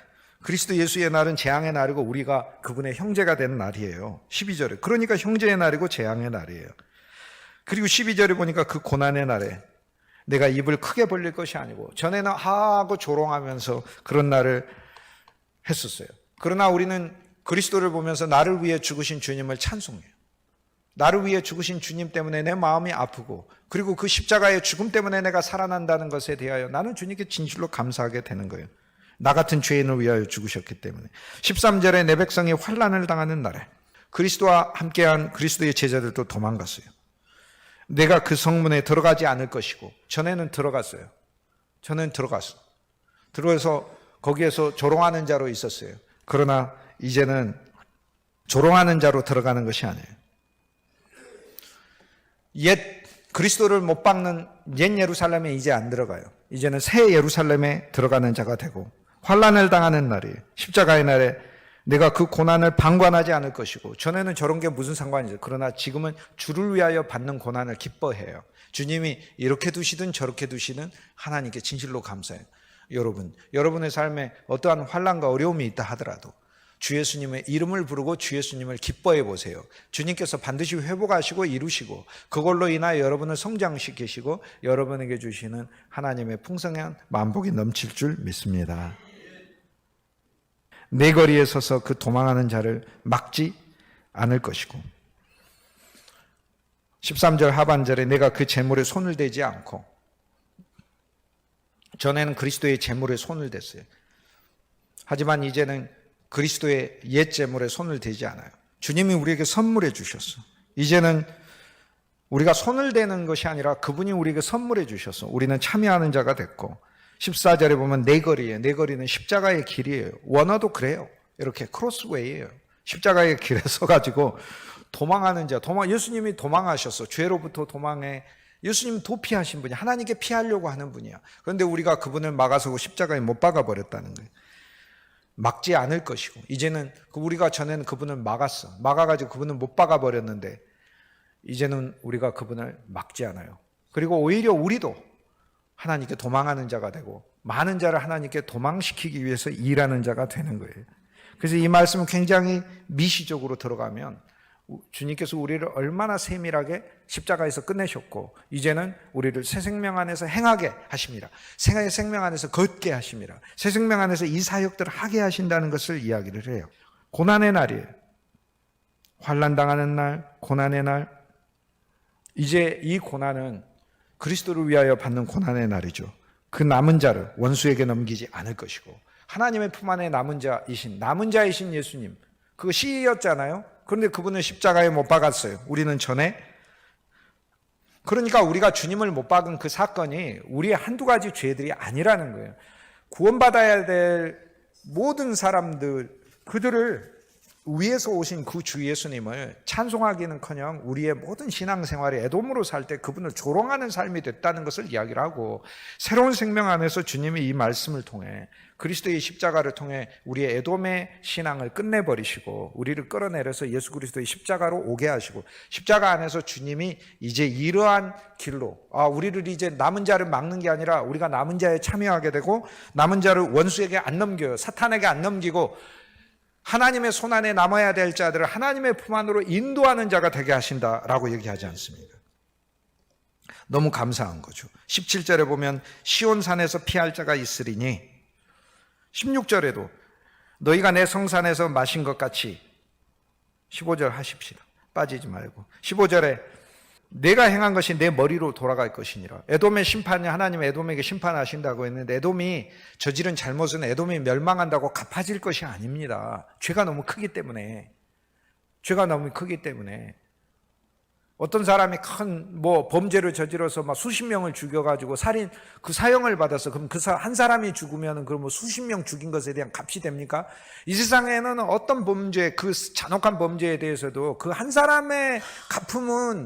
그리스도 예수의 날은 재앙의 날이고 우리가 그분의 형제가 되는 날이에요. 12절에. 그러니까 형제의 날이고 재앙의 날이에요. 그리고 12절에 보니까 그 고난의 날에 내가 입을 크게 벌릴 것이 아니고, 전에는 하고 조롱하면서 그런 날을 했었어요. 그러나 우리는 그리스도를 보면서 나를 위해 죽으신 주님을 찬송해요. 나를 위해 죽으신 주님 때문에 내 마음이 아프고, 그리고 그 십자가의 죽음 때문에 내가 살아난다는 것에 대하여 나는 주님께 진실로 감사하게 되는 거예요. 나 같은 죄인을 위하여 죽으셨기 때문에. 13절에 내 백성이 환난을 당하는 날에 그리스도와 함께한 그리스도의 제자들도 도망갔어요. 내가 그 성문에 들어가지 않을 것이고, 전에는 들어갔어요. 저는 들어가서 거기에서 조롱하는 자로 있었어요. 그러나 이제는 조롱하는 자로 들어가는 것이 아니에요. 옛 그리스도를 못 박는 옛 예루살렘에 이제 안 들어가요. 이제는 새 예루살렘에 들어가는 자가 되고, 환난을 당하는 날이에요. 십자가의 날에 내가 그 고난을 방관하지 않을 것이고, 전에는 저런 게 무슨 상관이죠. 그러나 지금은 주를 위하여 받는 고난을 기뻐해요. 주님이 이렇게 두시든 저렇게 두시든 하나님께 진실로 감사해요. 여러분의 삶에 어떠한 환난과 어려움이 있다 하더라도 주 예수님의 이름을 부르고 주 예수님을 기뻐해 보세요. 주님께서 반드시 회복하시고 이루시고, 그걸로 인하여 여러분을 성장시키시고 여러분에게 주시는 하나님의 풍성한 만복이 넘칠 줄 믿습니다. 내 거리에 서서 그 도망하는 자를 막지 않을 것이고, 13절 하반절에 내가 그 재물에 손을 대지 않고, 전에는 그리스도의 재물에 손을 댔어요. 하지만 이제는 그리스도의 옛 재물에 손을 대지 않아요. 주님이 우리에게 선물해 주셨어. 이제는 우리가 손을 대는 것이 아니라 그분이 우리에게 선물해 주셨어. 우리는 참여하는 자가 됐고, 14절에 보면 내 거리예요. 내 거리는 십자가의 길이에요. 원어도 그래요. 이렇게 크로스웨이예요. 십자가의 길에 서가지고 도망하는 자, 예수님이 도망하셨어. 죄로부터 도망해. 예수님 도피하신 분이, 하나님께 피하려고 하는 분이야. 그런데 우리가 그분을 막아서고 십자가에 못 박아버렸다는 거예요. 막지 않을 것이고, 이제는 우리가 전에는 그분을 막아가지고 그분을 못 박아버렸는데, 이제는 우리가 그분을 막지 않아요. 그리고 오히려 우리도 하나님께 도망하는 자가 되고, 많은 자를 하나님께 도망시키기 위해서 일하는 자가 되는 거예요. 그래서 이 말씀은 굉장히 미시적으로 들어가면 주님께서 우리를 얼마나 세밀하게 십자가에서 끝내셨고, 이제는 우리를 새 생명 안에서 행하게 하십니다. 새 생명 안에서 걷게 하십니다. 새 생명 안에서 이 사역들을 하게 하신다는 것을 이야기를 해요. 고난의 날이에요. 환난 당하는 날, 고난의 날. 이제 이 고난은 그리스도를 위하여 받는 고난의 날이죠. 그 남은 자를 원수에게 넘기지 않을 것이고, 하나님의 품 안에 남은 자이신 예수님, 그거 시였잖아요. 그런데 그분은 십자가에 못 박았어요. 우리는 전에. 그러니까 우리가 주님을 못 박은 그 사건이 우리의 한두 가지 죄들이 아니라는 거예요. 구원받아야 될 모든 사람들, 그들을 위에서 오신 그 주 예수님을 찬송하기는커녕 우리의 모든 신앙생활이 에돔으로 살 때 그분을 조롱하는 삶이 됐다는 것을 이야기를 하고, 새로운 생명 안에서 주님이 이 말씀을 통해, 그리스도의 십자가를 통해 우리의 에돔의 신앙을 끝내버리시고 우리를 끌어내려서 예수 그리스도의 십자가로 오게 하시고, 십자가 안에서 주님이 이제 이러한 길로 우리를 이제 남은 자를 막는 게 아니라 우리가 남은 자에 참여하게 되고, 남은 자를 원수에게 안 넘겨요. 사탄에게 안 넘기고 하나님의 손안에 남아야 될 자들을 하나님의 품 안으로 인도하는 자가 되게 하신다라고 얘기하지 않습니까? 너무 감사한 거죠. 17절에 보면 시온산에서 피할 자가 있으리니, 16절에도 너희가 내 성산에서 마신 것 같이, 15절 하십시다. 빠지지 말고. 15절에 내가 행한 것이 내 머리로 돌아갈 것이니라. 에돔의 심판이, 하나님 에돔에게 심판하신다고 했는데, 에돔이 저지른 잘못은 에돔이 멸망한다고 갚아질 것이 아닙니다. 죄가 너무 크기 때문에. 죄가 너무 크기 때문에. 어떤 사람이 큰 범죄를 저질러서 막 수십 명을 죽여가지고 살인 그 사형을 받았어. 그럼 한 사람이 죽으면은 그럼 수십 명 죽인 것에 대한 값이 됩니까? 이 세상에는 어떤 범죄, 그 잔혹한 범죄에 대해서도 그 한 사람의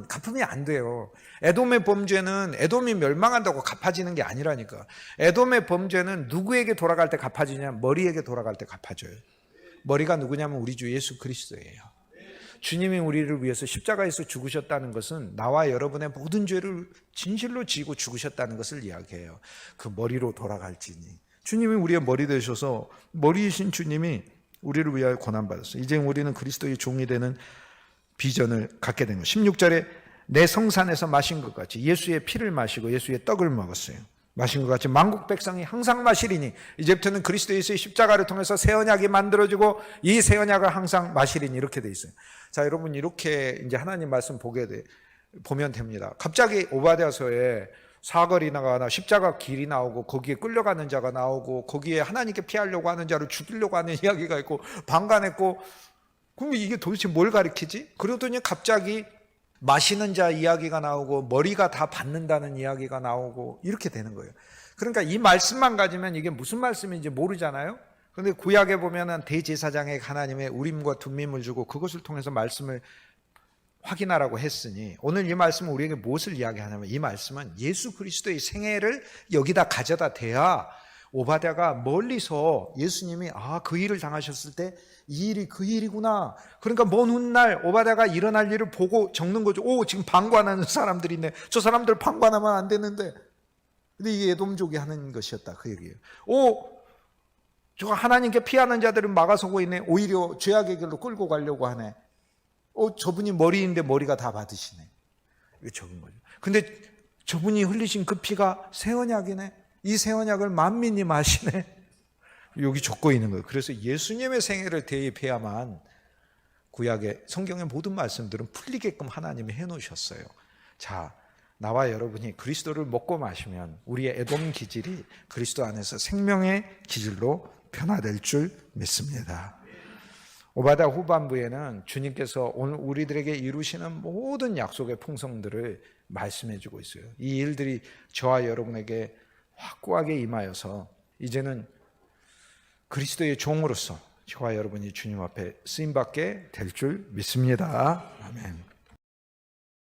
가품이 안 돼요. 에돔의 범죄는 에돔이 멸망한다고 갚아지는 게 아니라니까. 에돔의 범죄는 누구에게 돌아갈 때 갚아지냐? 머리에게 돌아갈 때 갚아져요. 머리가 누구냐면 우리 주 예수 그리스도예요. 주님이 우리를 위해서 십자가에서 죽으셨다는 것은 나와 여러분의 모든 죄를 진실로 지고 죽으셨다는 것을 이야기해요. 그 머리로 돌아갈지니. 주님이 우리의 머리 되셔서 머리이신 주님이 우리를 위하여 고난받았어요. 이제 우리는 그리스도의 종이 되는 비전을 갖게 된 거예요. 16절에 내 성산에서 마신 것 같이 예수의 피를 마시고 예수의 떡을 먹었어요. 마신 것 같이 만국 백성이 항상 마시리니 이제부터는 그리스도 예수의 십자가를 통해서 새 언약이 만들어지고 이 새 언약을 항상 마시리니 이렇게 돼 있어요. 자, 여러분 이렇게 이제 하나님 말씀 보면 됩니다. 갑자기 오바댜서에 사거리 나가나 십자가 길이 나오고 거기에 끌려가는 자가 나오고 거기에 하나님께 피하려고 하는 자를 죽이려고 하는 이야기가 있고 방관했고 그럼 이게 도대체 뭘 가리키지? 그러더니 갑자기 마시는 자 이야기가 나오고 머리가 다 받는다는 이야기가 나오고 이렇게 되는 거예요. 그러니까 이 말씀만 가지면 이게 무슨 말씀인지 모르잖아요. 그런데 구약에 보면은 대제사장에게 하나님의 우림과 둠밈을 주고 그것을 통해서 말씀을 확인하라고 했으니 오늘 이 말씀은 우리에게 무엇을 이야기하냐면 이 말씀은 예수 그리스도의 생애를 여기다 가져다 대야 오바댜가 멀리서 예수님이 그 일을 당하셨을 때 이 일이 그 일이구나. 그러니까 먼 훗날 오바댜가 일어날 일을 보고 적는 거죠. 지금 방관하는 사람들이 있네. 저 사람들 방관하면 안 되는데. 근데 이게 에돔족이 하는 것이었다. 그 얘기예요. 저 하나님께 피하는 자들은 막아서고 있네. 오히려 죄악의 길로 끌고 가려고 하네. 저분이 머리인데 머리가 다 받으시네. 이게 적은 거죠. 근데 저분이 흘리신 그 피가 새 언약이네. 이 새 언약을 만민이 마시네. 여기 적고 있는 거예요. 그래서 예수님의 생애를 대입해야만 구약의 성경의 모든 말씀들은 풀리게끔 하나님이 해놓으셨어요. 자, 나와 여러분이 그리스도를 먹고 마시면 우리의 에돔 기질이 그리스도 안에서 생명의 기질로 변화될 줄 믿습니다. 오바댜 후반부에는 주님께서 오늘 우리들에게 이루시는 모든 약속의 풍성들을 말씀해 주고 있어요. 이 일들이 저와 여러분에게 확고하게 임하여서 이제는 그리스도의 종으로서 저와 여러분이 주님 앞에 쓰임받게 될 줄 믿습니다. 아멘.